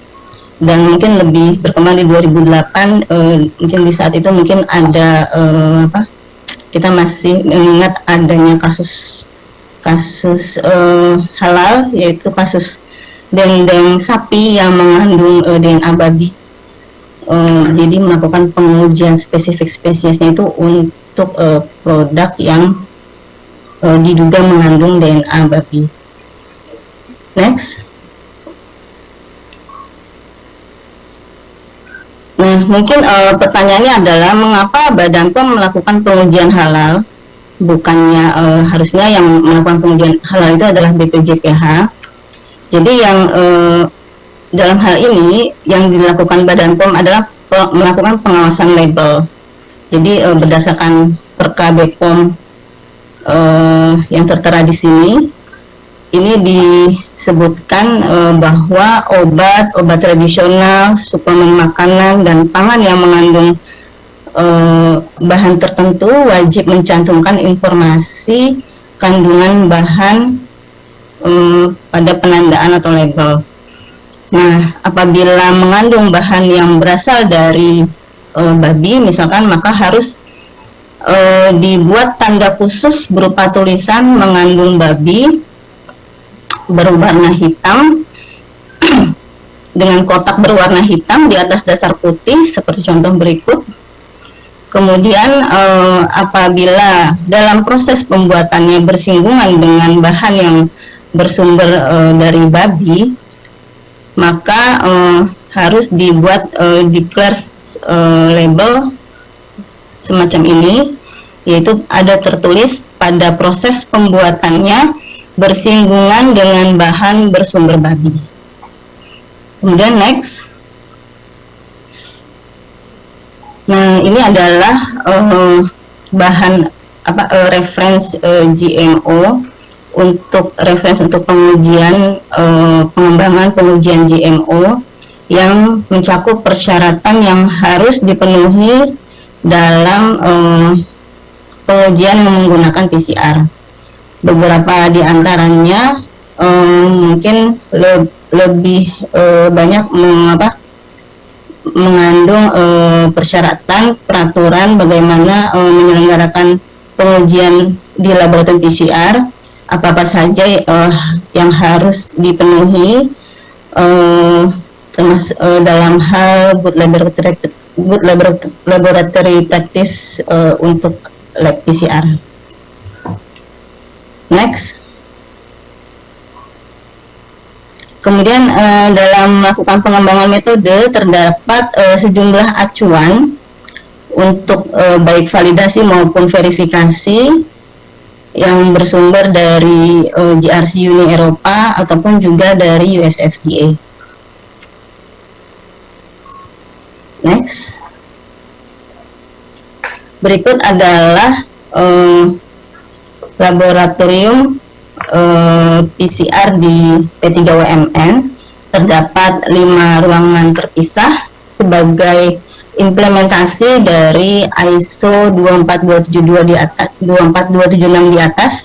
dan mungkin lebih berkembang di 2008. Mungkin di saat itu mungkin ada kita masih mengingat adanya kasus halal, yaitu kasus dendeng sapi yang mengandung DNA babi. Jadi melakukan pengujian spesifik spesiesnya itu untuk produk yang diduga mengandung DNA babi. Next. Nah, mungkin pertanyaannya adalah mengapa Badan POM melakukan pengujian halal? Bukannya harusnya yang melakukan pengujian halal itu adalah BPJPH. Jadi yang dalam hal ini yang dilakukan Badan POM adalah melakukan pengawasan label. Jadi berdasarkan Perka BPOM yang tertera di sini, ini disebutkan bahwa obat tradisional, suplemen makanan, dan pangan yang mengandung bahan tertentu wajib mencantumkan informasi kandungan bahan pada penandaan atau label. Nah, apabila mengandung bahan yang berasal dari babi misalkan, maka harus dibuat tanda khusus berupa tulisan mengandung babi berwarna hitam dengan kotak berwarna hitam di atas dasar putih seperti contoh berikut. Kemudian apabila dalam proses pembuatannya bersinggungan dengan bahan yang bersumber dari babi, maka harus dibuat declare label semacam ini, yaitu ada tertulis pada proses pembuatannya bersinggungan dengan bahan bersumber babi. Kemudian next. Nah, ini adalah bahan reference GMO untuk reference untuk pengujian pengembangan pengujian GMO yang mencakup persyaratan yang harus dipenuhi dalam pengujian yang menggunakan PCR. Beberapa di antaranya mungkin lebih banyak mengandung persyaratan peraturan bagaimana menyelenggarakan pengujian di laboratorium PCR, apa saja yang harus dipenuhi, termasuk dalam hal good laboratory practice untuk lab PCR. Next. Kemudian dalam melakukan pengembangan metode terdapat sejumlah acuan untuk baik validasi maupun verifikasi yang bersumber dari JRC Uni Eropa ataupun juga dari USFDA. Next. Berikut adalah laboratorium PCR di P3WMN. Terdapat 5 ruangan terpisah sebagai implementasi dari ISO 24272 di atas, 24276 di atas,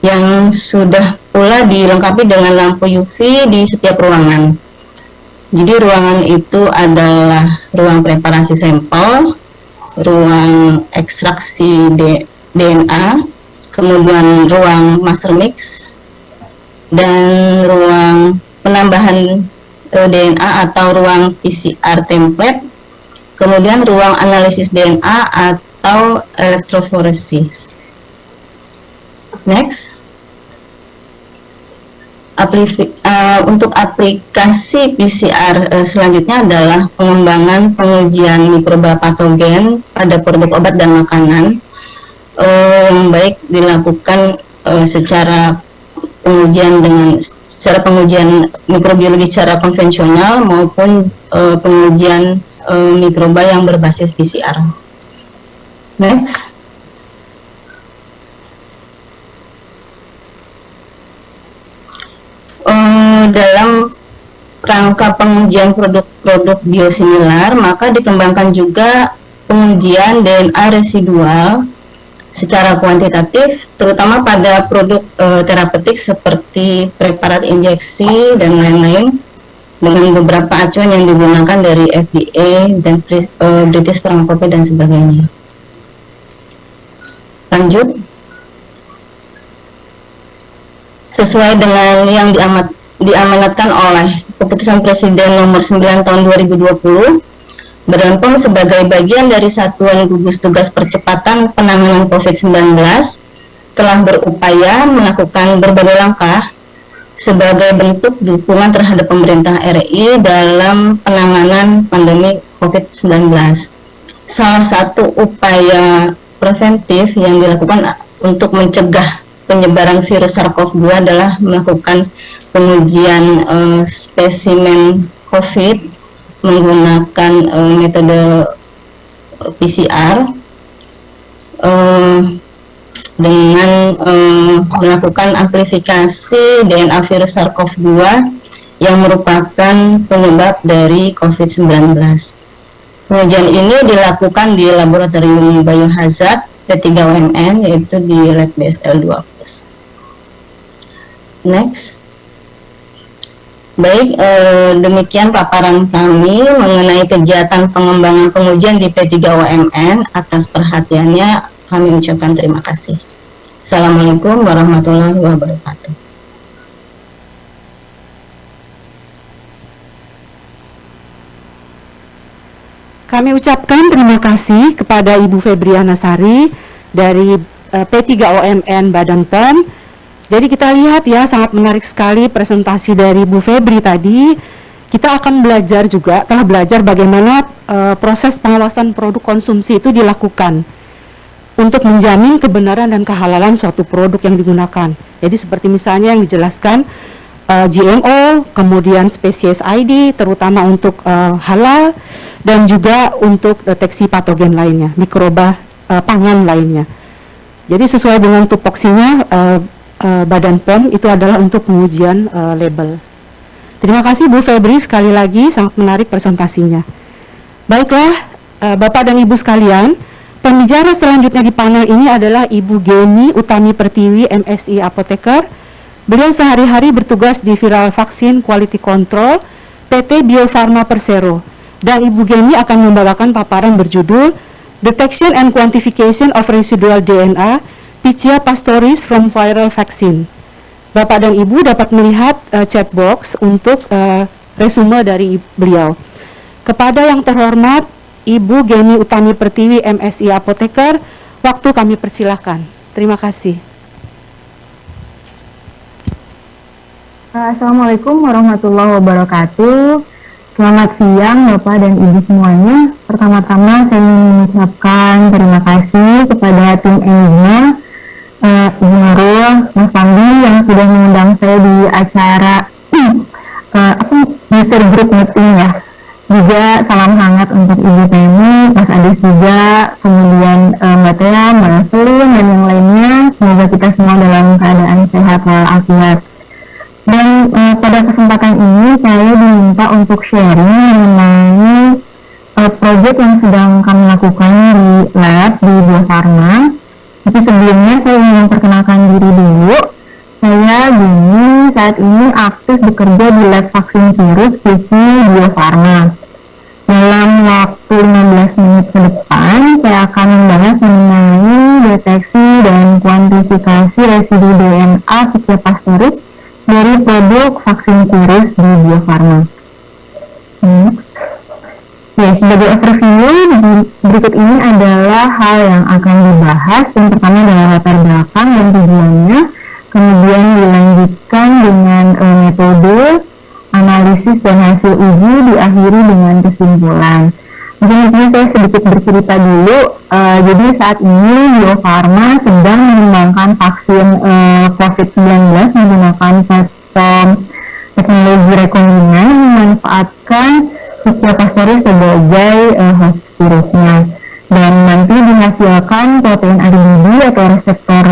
yang sudah pula dilengkapi dengan lampu UV di setiap ruangan. Jadi ruangan itu adalah ruang preparasi sampel, ruang ekstraksi DNA, kemudian ruang master mix, dan ruang penambahan DNA atau ruang PCR template, kemudian ruang analisis DNA atau elektroforesis. Next. Untuk aplikasi PCR selanjutnya adalah pengembangan pengujian mikroba patogen pada produk obat dan makanan yang baik dilakukan secara pengujian mikrobiologi secara konvensional maupun pengujian mikroba yang berbasis PCR. Next. Dalam rangka pengujian produk-produk biosimilar, maka dikembangkan juga pengujian DNA residual secara kuantitatif, terutama pada produk terapeutik seperti preparat injeksi dan lain-lain, dengan beberapa acuan yang digunakan dari FDA dan British Pharmacopoeia dan sebagainya. Lanjut. Sesuai dengan yang diamanatkan oleh Keputusan Presiden Nomor 9 Tahun 2020, Badan POM sebagai bagian dari Satuan Gugus Tugas Percepatan Penanganan COVID-19 telah berupaya melakukan berbagai langkah sebagai bentuk dukungan terhadap pemerintah RI dalam penanganan pandemi COVID-19. Salah satu upaya preventif yang dilakukan untuk mencegah penyebaran virus SARS-CoV-2 adalah melakukan pengujian spesimen COVID menggunakan metode PCR dengan melakukan amplifikasi DNA virus SARS-CoV-2 yang merupakan penyebab dari COVID-19. Pengujian ini dilakukan di laboratorium biohazard P3OMN, yaitu di lab BSL-2+. Next. Baik, demikian paparan kami mengenai kegiatan pengembangan pengujian di P3OMN. Atas perhatiannya kami ucapkan terima kasih. Assalamualaikum warahmatullahi wabarakatuh. Kami ucapkan terima kasih kepada Ibu Febriana Sari dari P3OMN Badan POM. Jadi kita lihat ya, sangat menarik sekali presentasi dari Bu Febri tadi. Kita akan belajar juga, telah belajar bagaimana proses pengawasan produk konsumsi itu dilakukan untuk menjamin kebenaran dan kehalalan suatu produk yang digunakan. Jadi seperti misalnya yang dijelaskan GMO, kemudian spesies ID, terutama untuk halal, dan juga untuk deteksi patogen lainnya, mikroba pangan lainnya. Jadi sesuai dengan tupoksinya, Badan POM itu adalah untuk pengujian label. Terima kasih Bu Febri, sekali lagi sangat menarik presentasinya. Baiklah, Bapak dan Ibu sekalian, pembicara selanjutnya di panel ini adalah Ibu Geni Utami Pertiwi, MSI Apoteker. Beliau sehari-hari bertugas di Viral Vaksin Quality Control PT Bio Farma Persero. Dan Ibu Geni akan membawakan paparan berjudul Detection and Quantification of Residual DNA Pichia pastoris from Viral Vaccine. Bapak dan Ibu dapat melihat chat box untuk resume dari beliau. Kepada yang terhormat Ibu Geni Utami Pertiwi, MSI Apoteker, waktu kami persilahkan. Terima kasih. Assalamualaikum warahmatullahi wabarakatuh. Selamat siang Bapak dan Ibu semuanya. Pertama-tama saya ingin mengucapkan terima kasih kepada tim Enigma, Ibu Nurul, Mas Fandi yang sudah mengundang saya di acara user group meeting ya. Juga salam hangat untuk Ibu Temi, Mas Adis juga, kemudian Mbak Tia, Mbak Selin, dan yang lainnya. Semoga kita semua dalam keadaan sehat walafiat. Dan pada kesempatan ini saya diminta untuk sharing mengenai proyek yang sedang kami lakukan di lab di Bio Farma. Tapi sebelumnya saya ingin memperkenalkan diri dulu. Saya Gini, saat ini aktif bekerja di lab vaksin virus QC Bio Farma. Dalam waktu 15 menit ke depan, saya akan membahas mengenai deteksi dan kuantifikasi residu DNA Vixia pastoris dari produk vaksin virus di Bio Farma. Next. Ya, sebagai overview, berikut ini adalah hal yang akan dibahas. Yang pertama adalah latar belakang dan tujuannya, kemudian dilanjutkan dengan metode, analisis dan hasil uji, diakhiri dengan kesimpulan. Mungkin di sini saya sedikit bercerita dulu. Jadi saat ini Bio Farma sedang mengembangkan vaksin COVID-19 menggunakan platform teknologi rekombinan memanfaatkan Vixia pastoris sebagai host virusnya, dan nanti dihasilkan protein RBD atau reseptor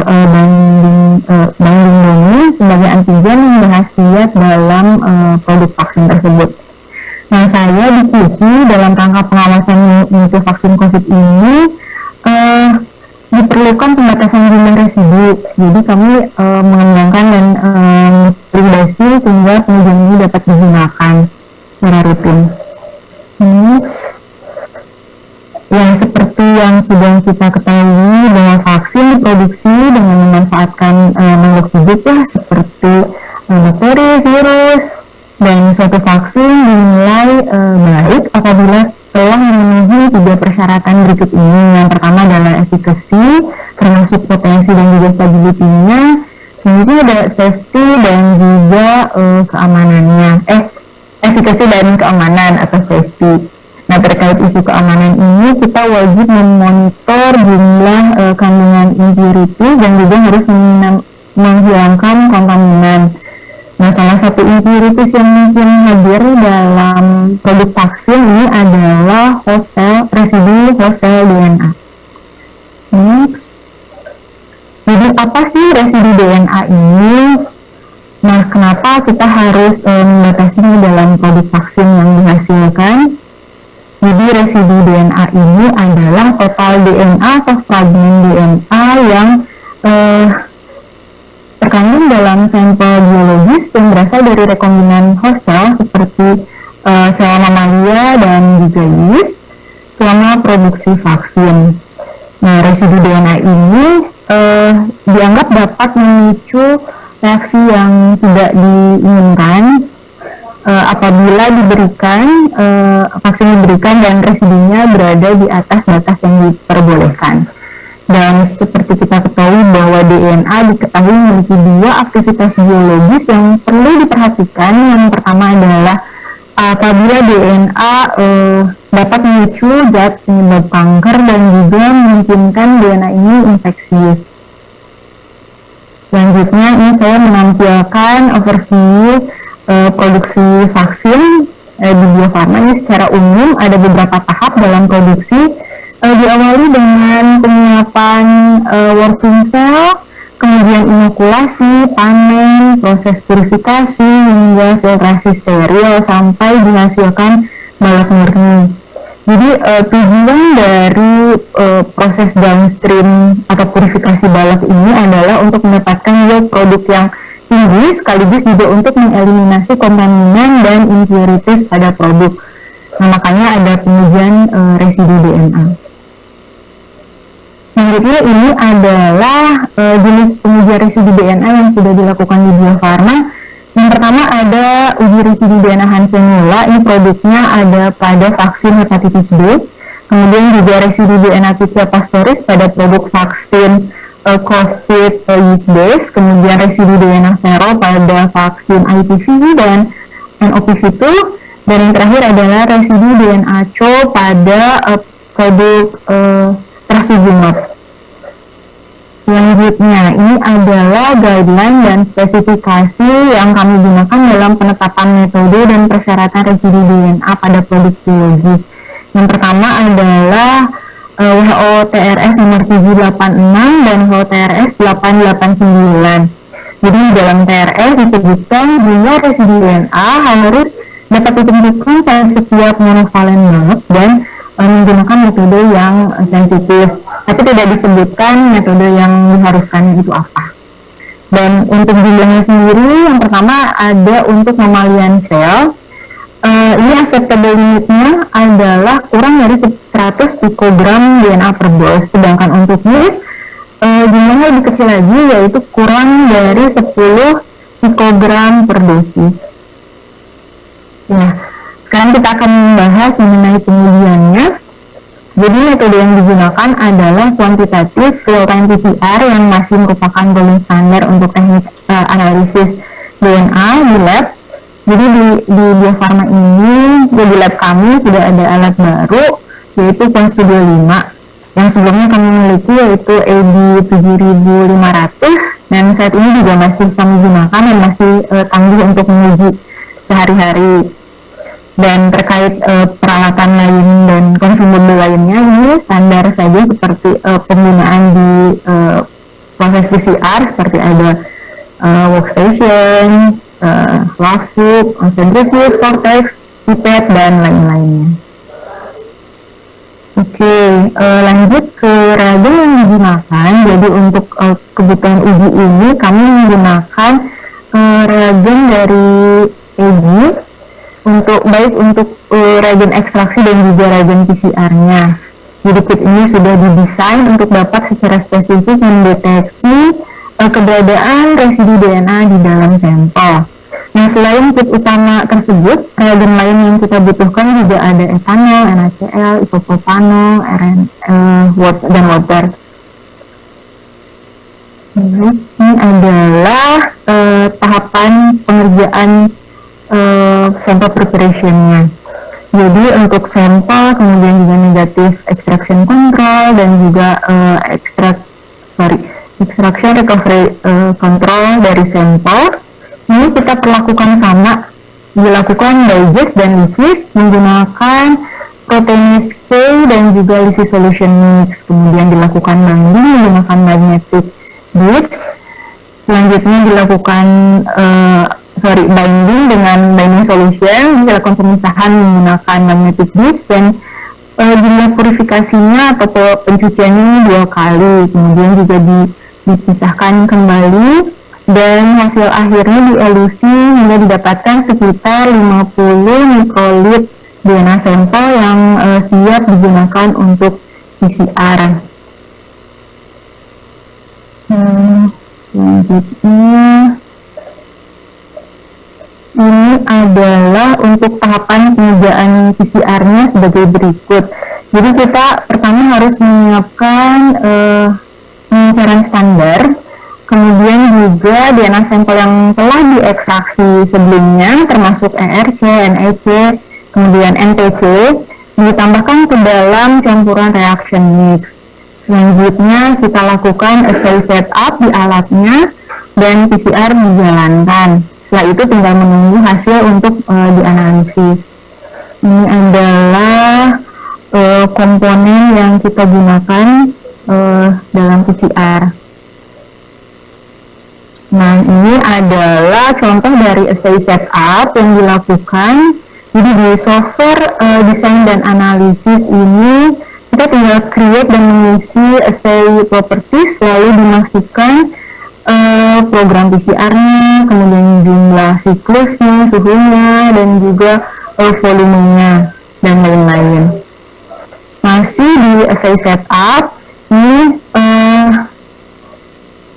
binding domain sebagai antigen yang berkhasiat dalam produk vaksin tersebut. Nah, saya diskusi dalam rangka pengawasan mutu vaksin COVID ini diperlukan pembatasan jumlah residu. Jadi kami mengembangkan dan validasi sehingga pengujian ini dapat digunakan secara rutin. Yang seperti yang sudah kita ketahui bahwa vaksin diproduksi dengan memanfaatkan makhluk hidup ya, seperti bakteri, virus, dan suatu vaksin dinilai baik apabila telah memenuhi 3 persyaratan berikut ini. Yang pertama adalah efikasi, termasuk potensi dan juga stability-nya. Kemudian ada safety dan juga keamanannya. Efikasi dan keamanan atau safety. Nah, terkait isu keamanan ini kita wajib memonitor jumlah kandungan impurities dan juga harus menghilangkan kontaminan. Nah, salah satu impurities yang mungkin hadir dalam produk vaksin ini adalah residu host cell DNA. Next. Jadi apa sih residu DNA ini? Nah, kenapa kita harus membatasinya dalam produk vaksin yang dihasilkan? Jadi residu DNA ini adalah total DNA atau fragmen DNA yang terkandung dalam sampel biologis yang berasal dari rekombinan host cell seperti sel mamalia dan juga yeast selama produksi vaksin. Nah, residu DNA ini dianggap dapat memicu reaksi yang tidak diinginkan apabila vaksin diberikan dan residunya berada di atas batas yang diperbolehkan. Dan seperti kita ketahui bahwa DNA diketahui memiliki 2 aktivitas biologis yang perlu diperhatikan. Yang pertama adalah apabila DNA dapat memicu zat penyebab kanker dan juga memungkinkan DNA ini infeksius. Selanjutnya ini saya menampilkan overview produksi vaksin di Bio Farma. Ini secara umum ada beberapa tahap dalam produksi. Diawali dengan penyiapan working cell, kemudian inokulasi, panen, proses purifikasi hingga filtrasi steril sampai dihasilkan balok murni. Jadi tujuan dari proses downstream atau purifikasi balok ini adalah untuk mendapatkan yield produk yang tinggi sekaligus juga untuk mengeliminasi kontaminan dan impurities pada produk. Nah, makanya ada pengujian residu DNA. Selanjutnya ini adalah jenis pengujian residu DNA yang sudah dilakukan di Bio Farma. Yang pertama ada uji residu DNA Hansenula, ini produknya ada pada vaksin hepatitis B. Kemudian juga residu DNA Vixia pastoris pada produk vaksin COVID yeast base. Kemudian residu DNA Vero pada vaksin IPV dan NOPV2. Dan yang terakhir adalah residu DNA CHO pada produk trastuzumab. Selanjutnya, ini adalah guideline dan spesifikasi yang kami gunakan dalam penetapan metode dan persyaratan residu DNA pada produk biologis. Yang pertama adalah WHO TRS nomor 786 dan WHO TRS 889. Jadi dalam TRS disebutkan jumlah residu DNA harus dapat ditentukan pada setiap monovalen balok dan menggunakan metode yang sensitif, tapi tidak disebutkan metode yang diharuskan itu apa. Dan untuk jumlahnya sendiri, yang pertama ada untuk mammalian sel, ini acceptable limitnya adalah kurang dari 100 pikogram DNA per dose, sedangkan untuk yeast jumlahnya lebih kecil lagi, yaitu kurang dari 10 pikogram per dosis. Nah, sekarang kita akan membahas mengenai pengujiannya. Jadi metode yang digunakan adalah kuantitatif real-time PCR yang masih merupakan gold standard untuk teknik analisis DNA di lab. Jadi di Bio Farma ini, di lab kami sudah ada alat baru, yaitu QuantStudio 5. Yang sebelumnya kami miliki yaitu ED 7500, dan saat ini juga masih kami gunakan dan masih tangguh untuk menguji sehari-hari. Dan terkait peralatan lain dan konsumable lainnya, ini standar saja seperti penggunaan di proses PCR, seperti ada workstation, lavuk, centrifuge, vortex, pipet, dan lain-lainnya. Oke, lanjut ke reagen yang digunakan. Jadi untuk kebutuhan uji ini kami menggunakan reagen dari EG baik untuk reagen ekstraksi dan juga reagen PCR-nya. Jadi kit ini sudah didesain untuk dapat secara spesifik mendeteksi keberadaan residu DNA di dalam sampel. Nah, selain kit utama tersebut, reagen lain yang kita butuhkan juga ada etanol, NaCl, isopropanol, dan water. Ini adalah tahapan pengerjaan sampel preparation-nya. Jadi untuk sampel, kemudian juga negative extraction control dan juga extraction recovery control dari sampel. Ini kita perlakukan sama, dilakukan digest dan lysis menggunakan proteinase K dan juga lysis solution mix. Kemudian dilakukan binding menggunakan magnetic beads. Selanjutnya dilakukan binding dengan binding solution, dilakukan pemisahan menggunakan magnetic beads, dan jumlah purifikasinya atau pencuciannya 2 kali. Kemudian juga dipisahkan kembali, dan hasil akhirnya dielusi hingga didapatkan sekitar 50 mikrolit DNA sampel yang siap digunakan untuk PCR. Selanjutnya ini adalah untuk tahapan pengerjaan PCR-nya sebagai berikut. Jadi kita pertama harus menyiapkan pengecaran standar, kemudian juga DNA sampel yang telah diekstraksi sebelumnya, termasuk ERC, NEC, kemudian NTC, ditambahkan ke dalam campuran reaction mix. Selanjutnya kita lakukan assay setup di alatnya dan PCR dijalankan. Setelah itu tinggal menunggu hasil untuk dianalisis. Ini adalah komponen yang kita gunakan dalam PCR. Nah, ini adalah contoh dari assay setup yang dilakukan. Jadi di software desain dan analisis ini kita tinggal create dan mengisi assay properties, lalu dimasukkan program PCR-nya, kemudian jumlah siklusnya, suhunya, dan juga volumenya, dan lain-lain. Masih di assay setup, ini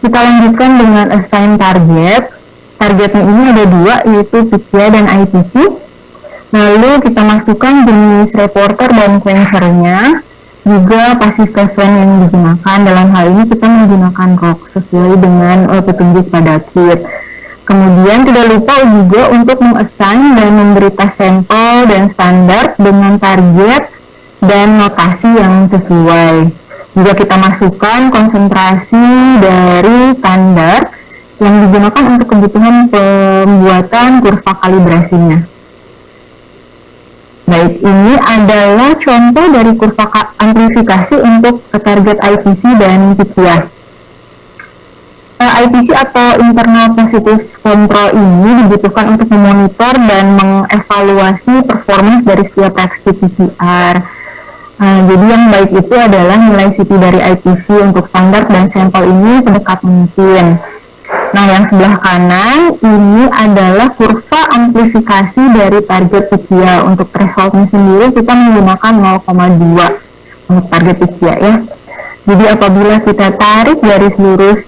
kita lanjutkan dengan assign target. Targetnya ini ada 2, yaitu PICIA dan IPC. Lalu kita masukkan jenis reporter dan quencher-nya, juga passive event yang digunakan. Dalam hal ini kita menggunakan ROC sesuai dengan petunjuk pada kit. Kemudian tidak lupa juga untuk mengassign dan memberi tes sampel dan standar dengan target dan notasi yang sesuai. Juga kita masukkan konsentrasi dari standar yang digunakan untuk kebutuhan pembuatan kurva kalibrasinya. Baik, ini adalah contoh dari kurva amplifikasi untuk target IPC dan PICIA. IPC atau internal positive control ini dibutuhkan untuk memonitor dan mengevaluasi performance dari setiap reaksi PCR. Jadi yang baik itu adalah nilai CP dari IPC untuk standar dan sampel ini sedekat mungkin. Nah, yang sebelah kanan ini adalah kurva amplifikasi dari target PICIA. Untuk thresholdnya sendiri kita menggunakan 0,2 untuk target PICIA ya. Jadi apabila kita tarik garis lurus,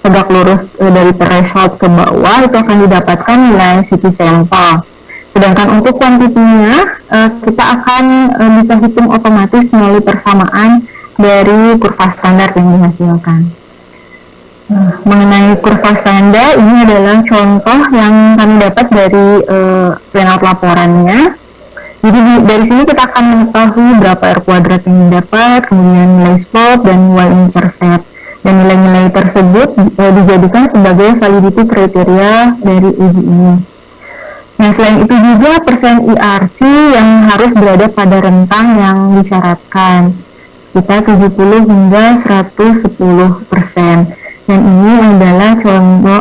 tegak lurus dari threshold ke bawah, itu akan didapatkan nilai CT sampel. Sedangkan untuk kuantitinya, kita akan bisa hitung otomatis melalui persamaan dari kurva standar yang dihasilkan. Mengenai kurva standar, ini adalah contoh yang kami dapat dari printout laporannya. Jadi dari sini kita akan mengetahui berapa R kuadrat yang didapat, kemudian nilai slope dan y-intercept. Dan nilai-nilai tersebut dijadikan sebagai validity kriteria dari uji ini. Nah, selain itu juga persen IRC yang harus berada pada rentang yang disyaratkan, sekitar 70 hingga 110%. Dan ini adalah contoh,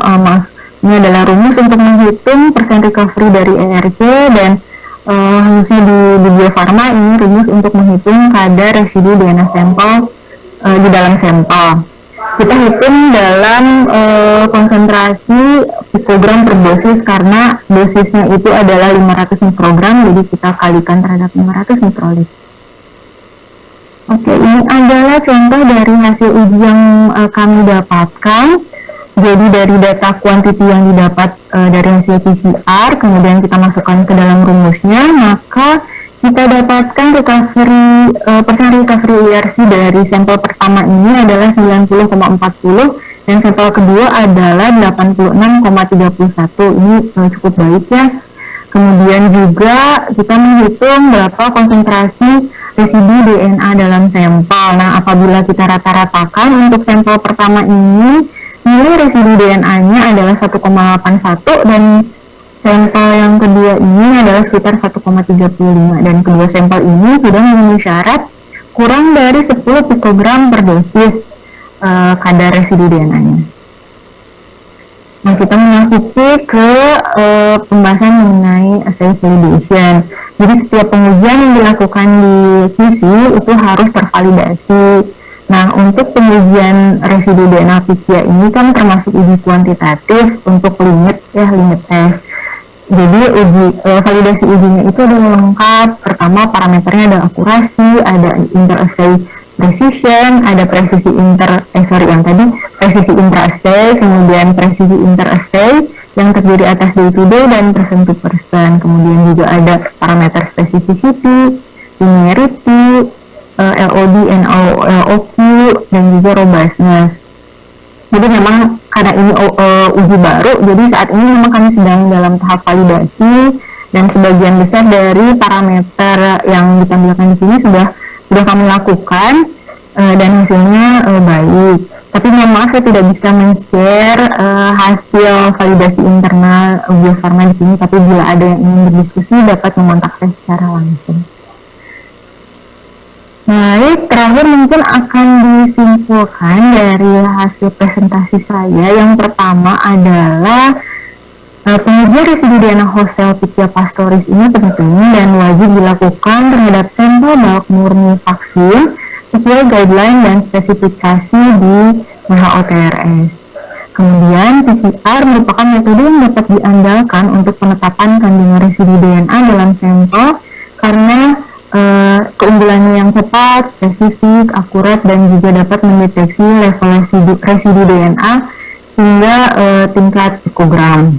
ini adalah rumus untuk menghitung persen recovery dari ERC, dan khususnya di Bio Farma ini rumus untuk menghitung kadar residu DNA sampel di dalam sampel. Kita hitung dalam konsentrasi pikogram per dosis, karena dosisnya itu adalah 500 mikrogram, jadi kita kalikan terhadap 500 mikrolit. Oke, ini adalah contoh dari hasil uji yang kami dapatkan. Jadi dari data kuantiti yang didapat dari hasil PCR, kemudian kita masukkan ke dalam rumusnya, maka kita dapatkan recovery, persen recovery IRC dari sampel pertama ini adalah 90,40 dan sampel kedua adalah 86,31. Ini cukup baik ya. Kemudian juga kita menghitung berapa konsentrasi residu DNA dalam sampel. Nah, apabila kita rata-ratakan untuk sampel pertama ini, nilai residu DNA-nya adalah 1,81 dan sampel yang kedua ini adalah sekitar 1,35, dan kedua sampel ini sudah memenuhi syarat kurang dari 10 pikogram per dosis kadar residu DNA-nya. Nah, kita memasuki ke pembahasan mengenai assay validation. Jadi setiap pengujian yang dilakukan di QC itu harus tervalidasi. Nah, untuk pengujian residu DNA PICIA ini kan termasuk uji kuantitatif untuk limit test. Jadi validasi ujinya itu ada lengkap. Pertama, parameternya ada akurasi, ada inter-assay precision, ada presisi presisi intra-assay, kemudian presisi inter-assay yang terdiri atas day to day dan percent to percent. Kemudian juga ada parameter specificity, linearity, LOD, NOQ, dan juga robustness. Jadi memang karena ini uji baru, jadi saat ini memang kami sedang dalam tahap validasi, dan sebagian besar dari parameter yang ditampilkan di sini sudah kami lakukan dan hasilnya baik. Tapi memang saya tidak bisa men-share hasil validasi internal Bio Farma di sini, tapi bila ada yang ingin berdiskusi dapat mengontak saya secara langsung. Baik, terakhir mungkin akan disimpulkan dari hasil presentasi saya. Yang pertama adalah pengujian residu DNA host cell PICIA pastoris ini penting dan wajib dilakukan terhadap sampel balk murni vaksin sesuai guideline dan spesifikasi di WHO TRS. Kemudian PCR merupakan metode yang dapat diandalkan untuk penetapan kandungan residu DNA dalam sampel karena keunggulannya yang tepat, spesifik, akurat, dan juga dapat mendeteksi level residu DNA hingga tingkat pikogram.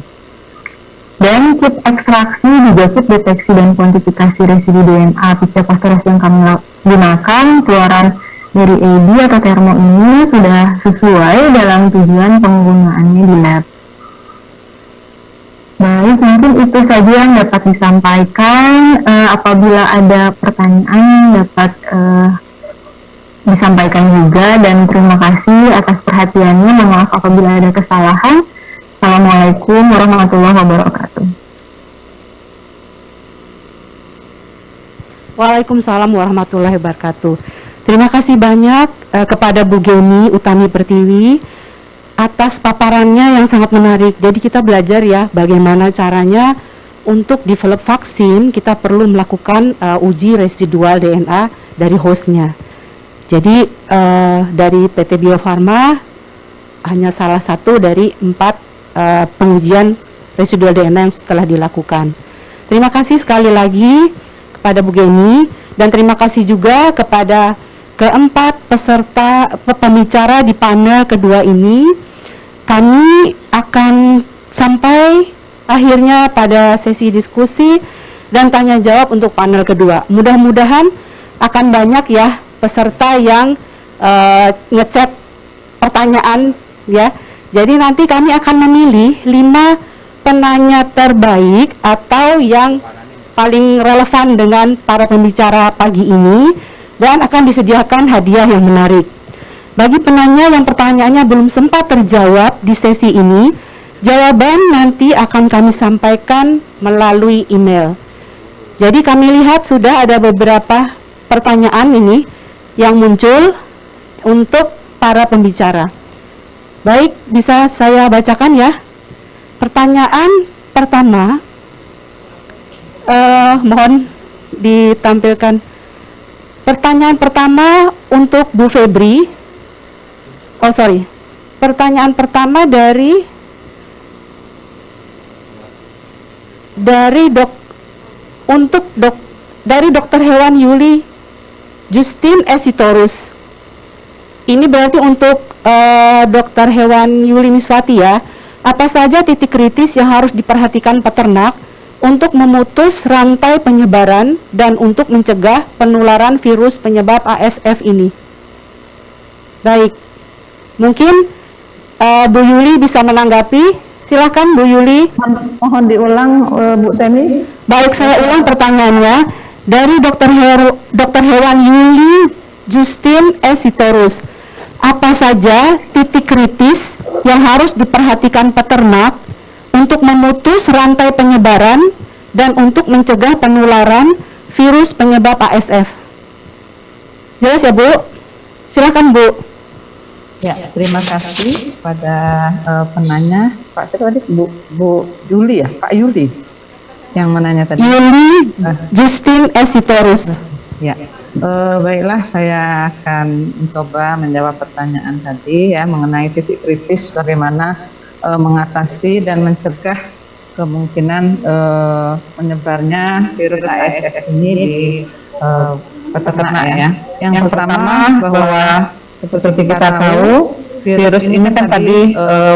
Dan kit ekstraksi juga kit deteksi dan kuantifikasi residu DNA PICIA pastoris yang kami gunakan, keluaran dari AB atau termo ini sudah sesuai dalam tujuan penggunaannya di lab. Baik, mungkin itu saja yang dapat disampaikan. Apabila ada pertanyaan dapat disampaikan juga, dan terima kasih atas perhatiannya. Mohon maaf apabila ada kesalahan. Assalamualaikum warahmatullahi wabarakatuh. Waalaikumsalam warahmatullahi wabarakatuh. Terima kasih banyak kepada Bu Geni Utami Pertiwi atas paparannya yang sangat menarik. Jadi kita belajar ya bagaimana caranya untuk develop vaksin, kita perlu melakukan uji residual DNA dari hostnya. Jadi dari PT Bio Farma hanya salah satu dari 4 pengujian residual DNA yang setelah dilakukan. Terima kasih sekali lagi kepada Bu Geni, dan terima kasih juga kepada keempat peserta pembicara di panel kedua ini, kami akan sampai akhirnya pada sesi diskusi dan tanya jawab untuk panel kedua. Mudah-mudahan akan banyak ya peserta yang ngecek pertanyaan ya. Jadi nanti kami akan memilih 5 penanya terbaik atau yang paling relevan dengan para pembicara pagi ini, dan akan disediakan hadiah yang menarik. Bagi penanya yang pertanyaannya belum sempat terjawab di sesi ini, jawaban nanti akan kami sampaikan melalui email. Jadi kami lihat sudah ada beberapa pertanyaan ini yang muncul untuk para pembicara. Baik, bisa saya bacakan ya. Pertanyaan pertama, mohon ditampilkan. Pertanyaan pertama untuk Bu Febri. Pertanyaan pertama dari Dokter Hewan Yuli Justin Esitorus. Ini berarti untuk Dokter Hewan Yuli Miswati ya. Apa saja titik kritis yang harus diperhatikan peternak untuk memutus rantai penyebaran dan untuk mencegah penularan virus penyebab ASF ini? Baik, mungkin Bu Yuli bisa menanggapi. Silakan Bu Yuli. Mohon diulang Bu Temi. Baik, saya ulang pertanyaannya. Dari Dokter Hewan Yuli Justin Esitorus, apa saja titik kritis yang harus diperhatikan peternak untuk memutus rantai penyebaran dan untuk mencegah penularan virus penyebab ASF? Jelas ya Bu? Silakan Bu. Ya, terima kasih pada penanya. Pak siapa tadi? Bu Yuli ya? Pak Yuli yang menanya tadi. Yuli Justin Esitorus. Ya, baiklah, saya akan mencoba menjawab pertanyaan tadi ya mengenai titik kritis bagaimana mengatasi dan mencegah kemungkinan menyebarnya virus ASF ini di peternak ya. Yang pertama bahwa seperti kita tahu virus ini kan tadi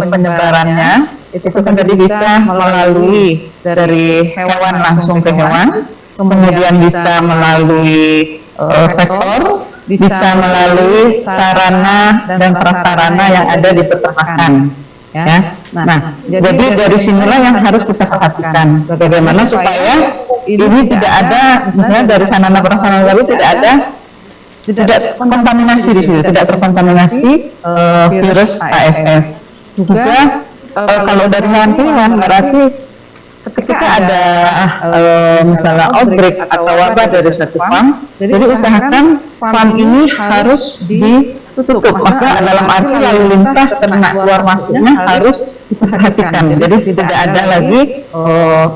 penyebarannya itu kan tadi bisa melalui dari hewan langsung ke hewan, kemudian bisa melalui vektor, bisa melalui sarana dan prasarana yang ada di peternakan. Ya. Nah, jadi dari sinilah yang harus kita perhatikan bagaimana supaya ini tidak ada, misalnya dari sarana prasarana tadi tidak kontaminasi di situ, tidak terkontaminasi virus ASF. Juga kalau dari hewan berarti ketika ada misalnya outbreak atau wabah dari suatu farm, jadi usahakan farm ini harus ditutup. Maksudnya dalam arti lalu lintas ternak keluar masuknya harus diperhatikan. Jadi tidak ada lagi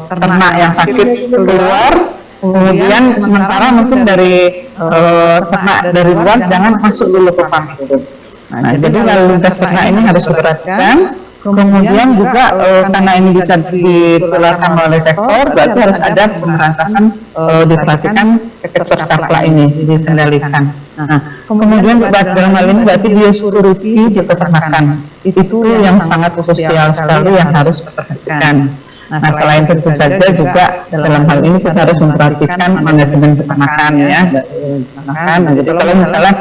ternak yang sakit keluar, kemudian sementara mungkin dari ternak dari luar jangan masuk dulu ke farm itu. Nah, jadi lalu lintas ternak ini harus diperhatikan. Kemudian juga karena ini bisa ditularkan oleh vektor, berarti harus ada pemberantasan diperhatikan vektor cakla ini dikendalikan. Nah, kemudian dalam hal ini berarti biosecurity di peternakan itu yang sangat krusial sekali yang harus diperhatikan. Nah, selain tentu saja juga dalam hal ini kita harus memperhatikan manajemen peternakan ya. Jadi kalau misalnya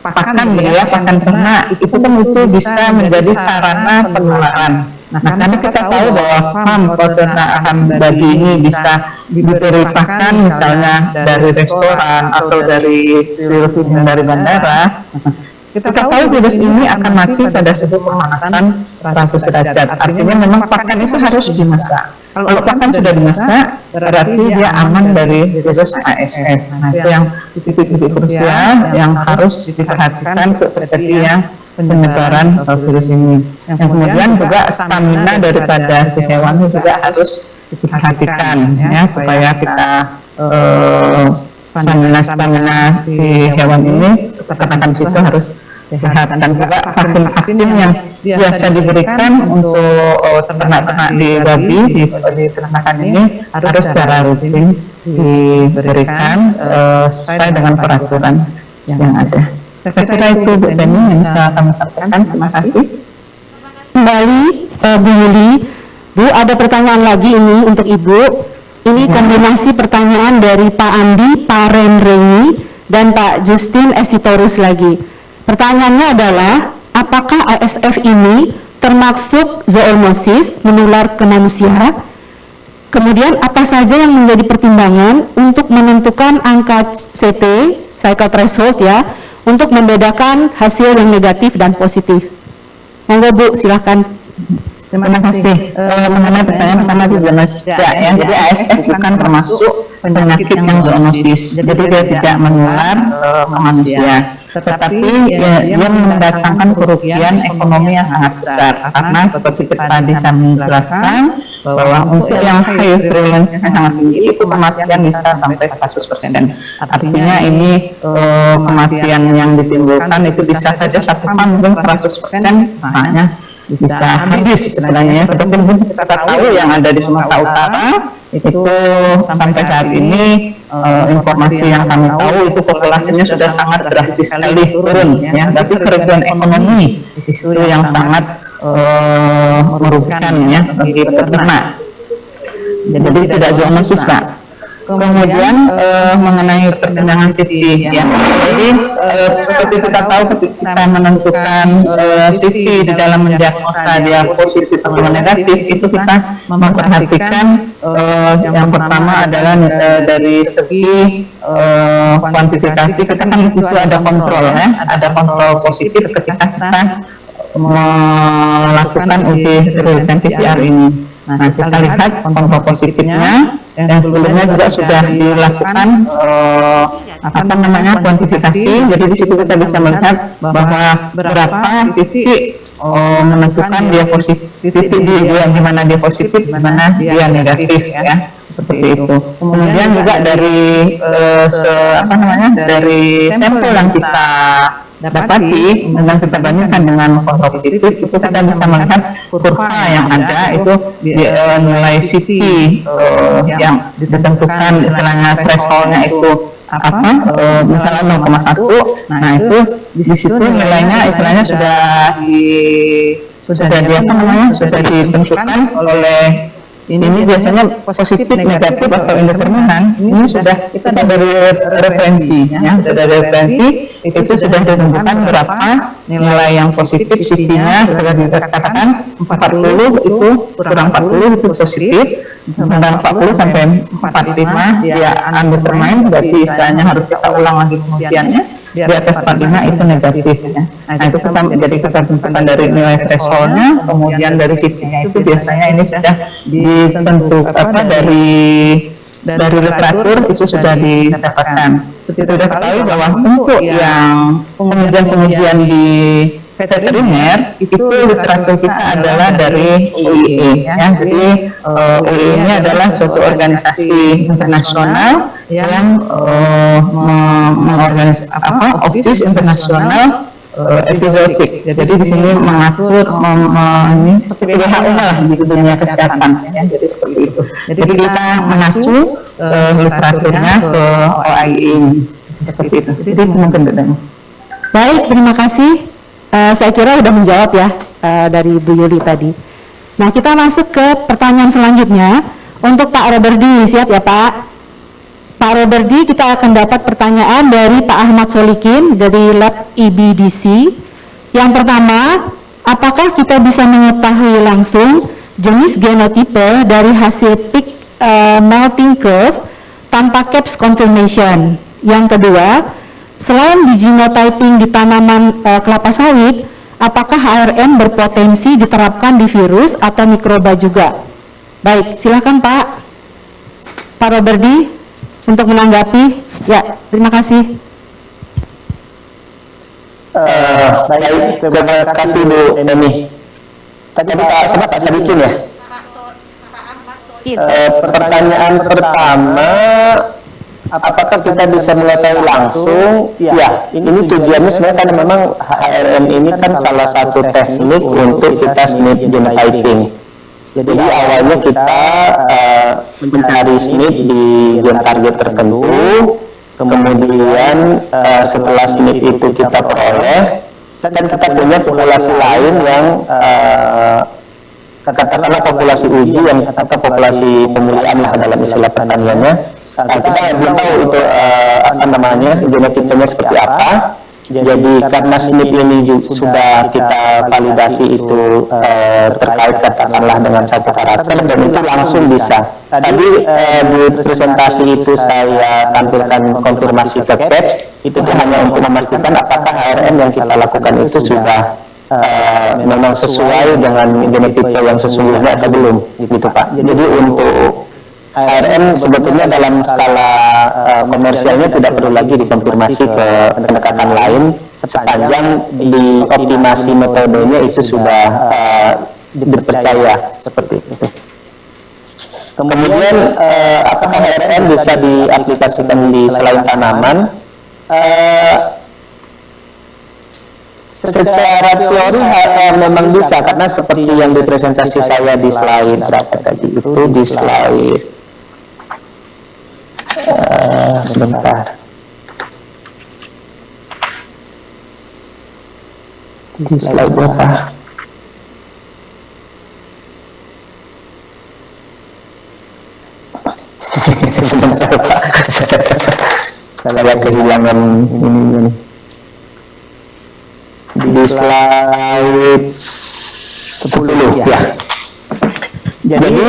pakan ya, pakan ternak itu kan itu bisa menjadi sarana penularan. Nah, karena kita tahu bahwa farm peternakan babi ini bisa diberi pakan misalnya dari restoran atau dari dari bandara. Kita tahu virus ini akan mati pada suhu pemanasan 100 derajat. Artinya memang pakan itu harus dimasak. Kalau pakan sudah dimasak, berarti dia aman dari virus ASF. Nah, itu yang titik-titik krusial yang harus diperhatikan terjadinya penyebaran virus ini. Yang kemudian juga stamina daripada si hewan itu juga harus diperhatikan ya, supaya kita stamina si hewan ini peternakan situ harus sehat. Dan juga vaksin-vaksin yang biasa diberikan untuk ternak-ternak di babi di peternakan ini harus secara rutin diberikan sesuai dengan peraturan yang ada. Saya kira itu Bu Penny yang bisa kami sampaikan. Terima kasih. Kembali Bu Yuli, Bu ada pertanyaan lagi ini untuk Ibu. Ini kombinasi pertanyaan dari Pak Andi, Pak Renrengi, dan Pak Justin Esitorus lagi. Pertanyaannya adalah, apakah ASF ini termasuk zoonosis menular ke manusia? Kemudian apa saja yang menjadi pertimbangan untuk menentukan angka CT, cycle threshold ya, untuk membedakan hasil yang negatif dan positif? Monggo Bu, silahkan. Terima kasih. Mengenai pertanyaan pertama di zoonosis ya, jadi ASF bukan termasuk penyakit yang zoonosis, jadi dia tidak menular ke manusia. Tetapi dia mendatangkan kerugian ekonomi yang sangat besar, karena seperti tadi kami jelaskan bahwa untuk yang high prevalence yang sangat tinggi itu kematian bisa sampai 100%. Artinya ini kematian yang ditimbulkan itu bisa saja 1 tahun mungkin 100%, makanya bisa habis istilahnya. Seperti kita tahu yang ada di Sumatera Utara itu sampai saat ini informasi yang kami tahu itu populasinya sudah sangat drastis sekali turun ya, tapi kerugian ekonomi itu yang sangat merugikan ya bagi peternak. Jadi tidak zoonosis Pak. Kemudian mengenai pertimbangan safety ya. Jadi seperti kita tahu ketika kita menentukan safety di dalam mendiagnosa dia positif atau negatif, itu kita memperhatikan yang pertama adalah dari segi kuantifikasi. Kita kan di situ ada kontrol ya, ada kontrol positif ketika kita melakukan uji resilience PCR ini. Nah, kita lihat kontrol positifnya yang sebelumnya juga sudah dilakukan kuantifikasi. Jadi di situ kita bisa melihat bahwa berapa titik menentukan dia positif, titik di mana dia positif, di mana dia negatif ya, seperti itu. Kemudian juga dari dari sampel yang kita dapati dengan kita bandingkan dengan kontrol positif, itu kita bisa melihat kurva yang ada itu nilai CT yang ditentukan istilahnya thresholdnya itu misalnya 0,1. Nah itu di situ nilainya istilahnya sudah ditentukan oleh ini biasanya positif, negatif atau indeterminan. Ini sudah kita dari referensi ya, dari referensi itu sudah ditentukan berapa nilai yang positif CT-nya. Setelah dikatakan 40 itu kurang 40 itu positif, sedang 40 sampai 45 dia undetermined, berarti istilahnya harus kita ulang lagi pengujiannya. Di atas 45 itu negatif ya. Nah itu kita tentukan dari nilai thresholdnya, kemudian dari CT-nya itu biasanya ini sudah ditentukan dari literatur itu sudah didapatkan. Seperti kita ketahui bahwa untuk yang pengujian di veteriner itu literatur kita adalah dari OIE ya. Jadi OIE ini adalah suatu organisasi internasional yang mengorganisasi Office International Epizootic. Jadi di sini mengatur ini seperti WHO lah di dunia kesehatan ya. Jadi seperti itu. Jadi kita mengacu literaturnya ke OIE seperti itu. Jadi mungkin bedanya. Baik, terima kasih. Saya kira sudah menjawab ya dari Bu Yuli tadi. Nah, kita masuk ke pertanyaan selanjutnya untuk Pak Roberdi. Siap ya Pak? Pak Roberdi, kita akan dapat pertanyaan dari Pak Ahmad Solikin dari Lab IBDC. Yang pertama, apakah kita bisa mengetahui langsung jenis genotipe dari hasil peak melting curve tanpa CAPS confirmation? Yang kedua, selain di genotyping di tanaman kelapa sawit, apakah HRN berpotensi diterapkan di virus atau mikroba juga? Baik, silakan Pak Roberdi untuk menanggapi. Ya, terima kasih. Baik, terima kasih Bu Emi. Tadi Pak Sadikin ya. Pertanyaan pertama, apakah kita bisa mengetahui langsung? Ya, ini tujuannya sebenarnya karena memang HRN ini kan salah satu teknik untuk kita SNP genotyping. Jadi awalnya kita mencari SNP di gen target tertentu, Kemudian setelah SNP itu kita peroleh, dan kita punya populasi lain yang katakanlah populasi uji yang atau populasi pemulihan lah dalam istilah pertaniannya. Kita belum tahu itu genetiknya seperti apa. Jadi karena SNP ini sudah kita validasi itu terkait katakanlah dengan satu karakter dan itu langsung bisa. Tadi di presentasi itu saya tampilkan konfirmasi ke CAPS, itu hanya untuk memastikan apakah HRM yang kita lakukan itu sudah memang sesuai dengan genetika yang sesungguhnya atau belum, gitu Pak. Jadi untuk HRM sebetulnya dalam skala komersialnya tidak perlu lagi dikonfirmasi ke pendekatan lain sepanjang dioptimasi metodenya itu sudah dipercaya seperti itu. Kemudian apakah HRM bisa diaplikasikan di selain tanaman? Secara teori memang bisa, karena seperti yang di presentasi saya di slide berapa tadi itu, di slide sebentar, di slide berapa? Sebentar Pak, saya kehilangan ini. Di slide 10 ya. Jadi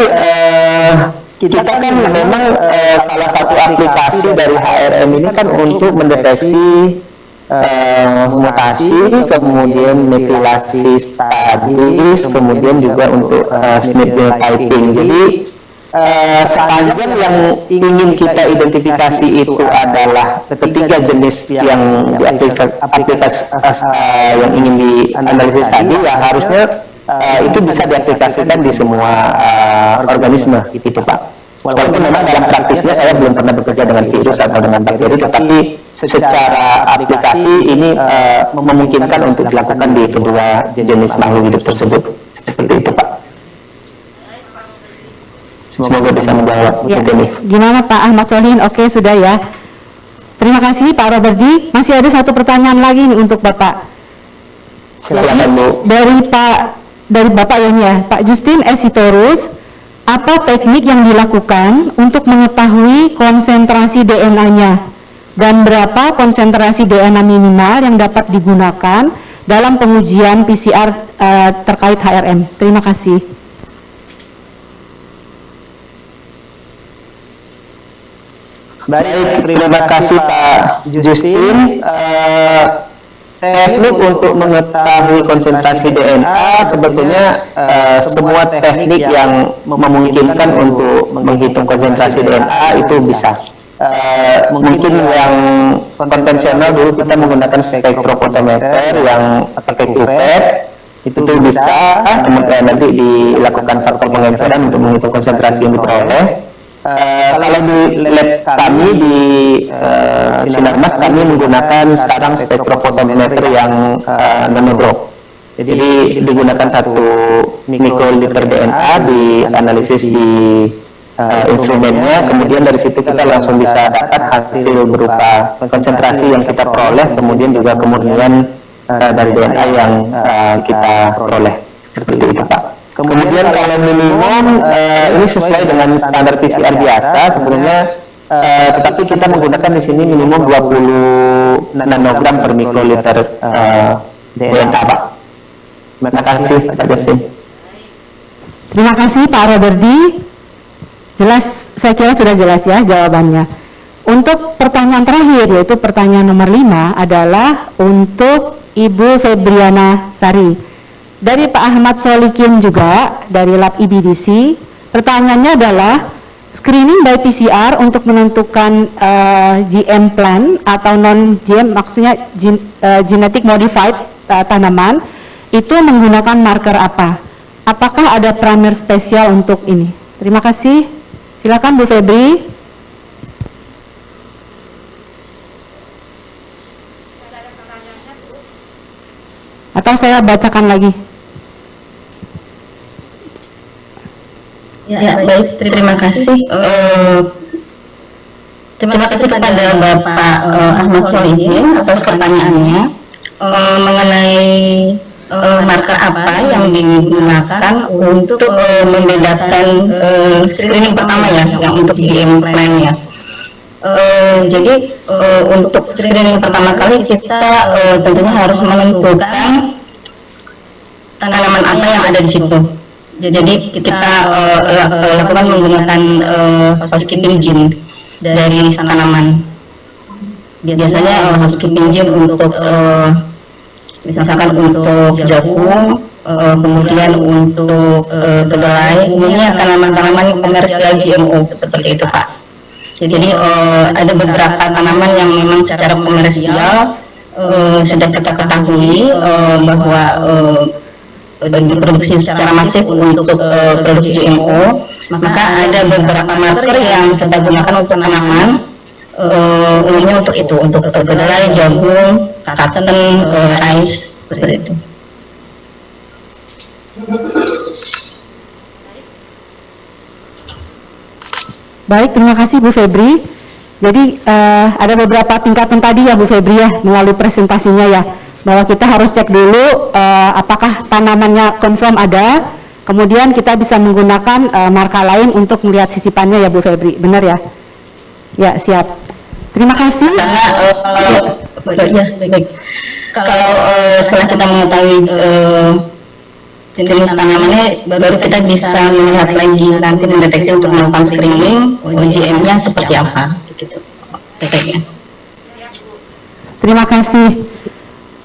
kita kan memang salah satu aplikasi dari HRM ini kan untuk mendeteksi mutasi, kemudian metilasi statis, kemudian juga untuk SNP phenotyping. Jadi sepanjang yang ingin kita identifikasi itu adalah ketiga jenis yang yang ingin dianalisis tadi, ya harusnya itu bisa diaplikasikan di semua organisme, gitu Pak. Walaupun memang dalam praktisnya saya belum pernah bekerja dengan virus atau dengan bakteri, tetapi secara aplikasi ini memungkinkan untuk dilakukan di kedua jenis makhluk hidup tersebut, seperti itu Pak. Semoga bisa menjawab. Ya. Gimana Pak Ahmad Solihin? Oke, sudah ya. Terima kasih Pak Roberdi. Masih ada satu pertanyaan lagi nih untuk Bapak. Silakan Bu. Dari Bapak ya, Pak Justin Sitorus, apa teknik yang dilakukan untuk mengetahui konsentrasi DNA-nya dan berapa konsentrasi DNA minimal yang dapat digunakan dalam pengujian PCR terkait HRM? Terima kasih. Baik, terima kasih Pak Justin. Teknik untuk mengetahui konsentrasi DNA sebetulnya semua teknik yang memungkinkan untuk menghitung konsentrasi DNA itu bisa. Mungkin yang konvensional dulu kita menggunakan spektrofotometer yang pakai pipet, itu bisa, kemudian nanti dilakukan faktor pengenceran untuk menghitung konsentrasi yang diperoleh. Kalau di lab kami di Sinarmas, kami menggunakan sekarang spektrofotometer yang nanodrop. Jadi digunakan 1 mikroliter DNA, dianalisis di instrumennya, kemudian dari situ kita langsung bisa dapat hasil berupa konsentrasi yang kita peroleh, kemudian juga kemurnian dari DNA yang kita peroleh. Seperti itu Pak. Kemudian kalau minimum ini sesuai dengan standar PCR biasa sebenarnya, tetapi kita menggunakan di sini minimum 20 nanogram per mikroliter DNA Pak. Terima kasih Pak Justin. Terima kasih Pak Roberdi. Jelas, saya kira sudah jelas ya jawabannya. Untuk pertanyaan terakhir, yaitu pertanyaan nomor 5 adalah untuk Ibu Febriana Sari. Dari Pak Ahmad Solikin juga, dari Lab IBDC, pertanyaannya adalah screening by PCR untuk menentukan GM plant atau non-GM, maksudnya genetic modified tanaman, itu menggunakan marker apa? Apakah ada primer spesial untuk ini? Terima kasih. Silakan Bu Febri. Atau saya bacakan lagi? Ya, baik, terima kasih. Terima kasih kepada Bapak Ahmad Solihin atas pertanyaannya mengenai marker apa yang digunakan untuk membedakan screening pertama ya, yang untuk GM plan ya. Jadi untuk screening pertama kali kita tentunya harus menentukan tanaman apa yang ada di situ. Jadi kita lakukan menggunakan housekeeping gene dari tanaman. Biasanya housekeeping gene untuk misalkan untuk jagung, kemudian untuk kedelai, umumnya tanaman-tanaman komersial GMO seperti itu Pak. Jadi ada beberapa tanaman yang memang secara komersial sudah kita ketahui bahwa diproduksi secara masif untuk produk GMO, maka ada beberapa marker yang kita gunakan untuk tanaman, umumnya untuk itu, untuk kedelai, jagung, cotton, rice, seperti itu. Baik, terima kasih Bu Febri. Jadi ada beberapa tingkatan tadi ya Bu Febri ya, melalui presentasinya ya, bahwa kita harus cek dulu apakah tanamannya confirm ada, kemudian kita bisa menggunakan marka lain untuk melihat sisipannya ya Bu Febri, benar ya? Ya, siap. Terima kasih. Karena kalau setelah kita mengetahui jenis tanamannya, baru kita bisa melihat lagi nanti mendeteksi untuk melakukan screening OGM-nya seperti apa gitu. Terima kasih.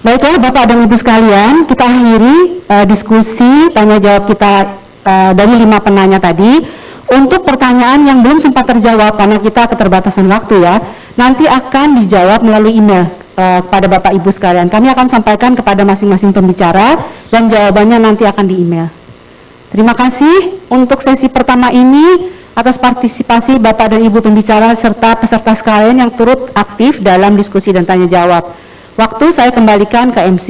Baiklah Bapak dan Ibu sekalian, kita akhiri diskusi tanya jawab kita dari 5 penanya tadi. Untuk pertanyaan yang belum sempat terjawab karena kita keterbatasan waktu ya, nanti akan dijawab melalui email kepada Bapak Ibu sekalian. Kami akan sampaikan kepada masing-masing pembicara dan jawabannya nanti akan di email. Terima kasih untuk sesi pertama ini atas partisipasi Bapak dan Ibu pembicara serta peserta sekalian yang turut aktif dalam diskusi dan tanya jawab. Waktu saya kembalikan ke MC.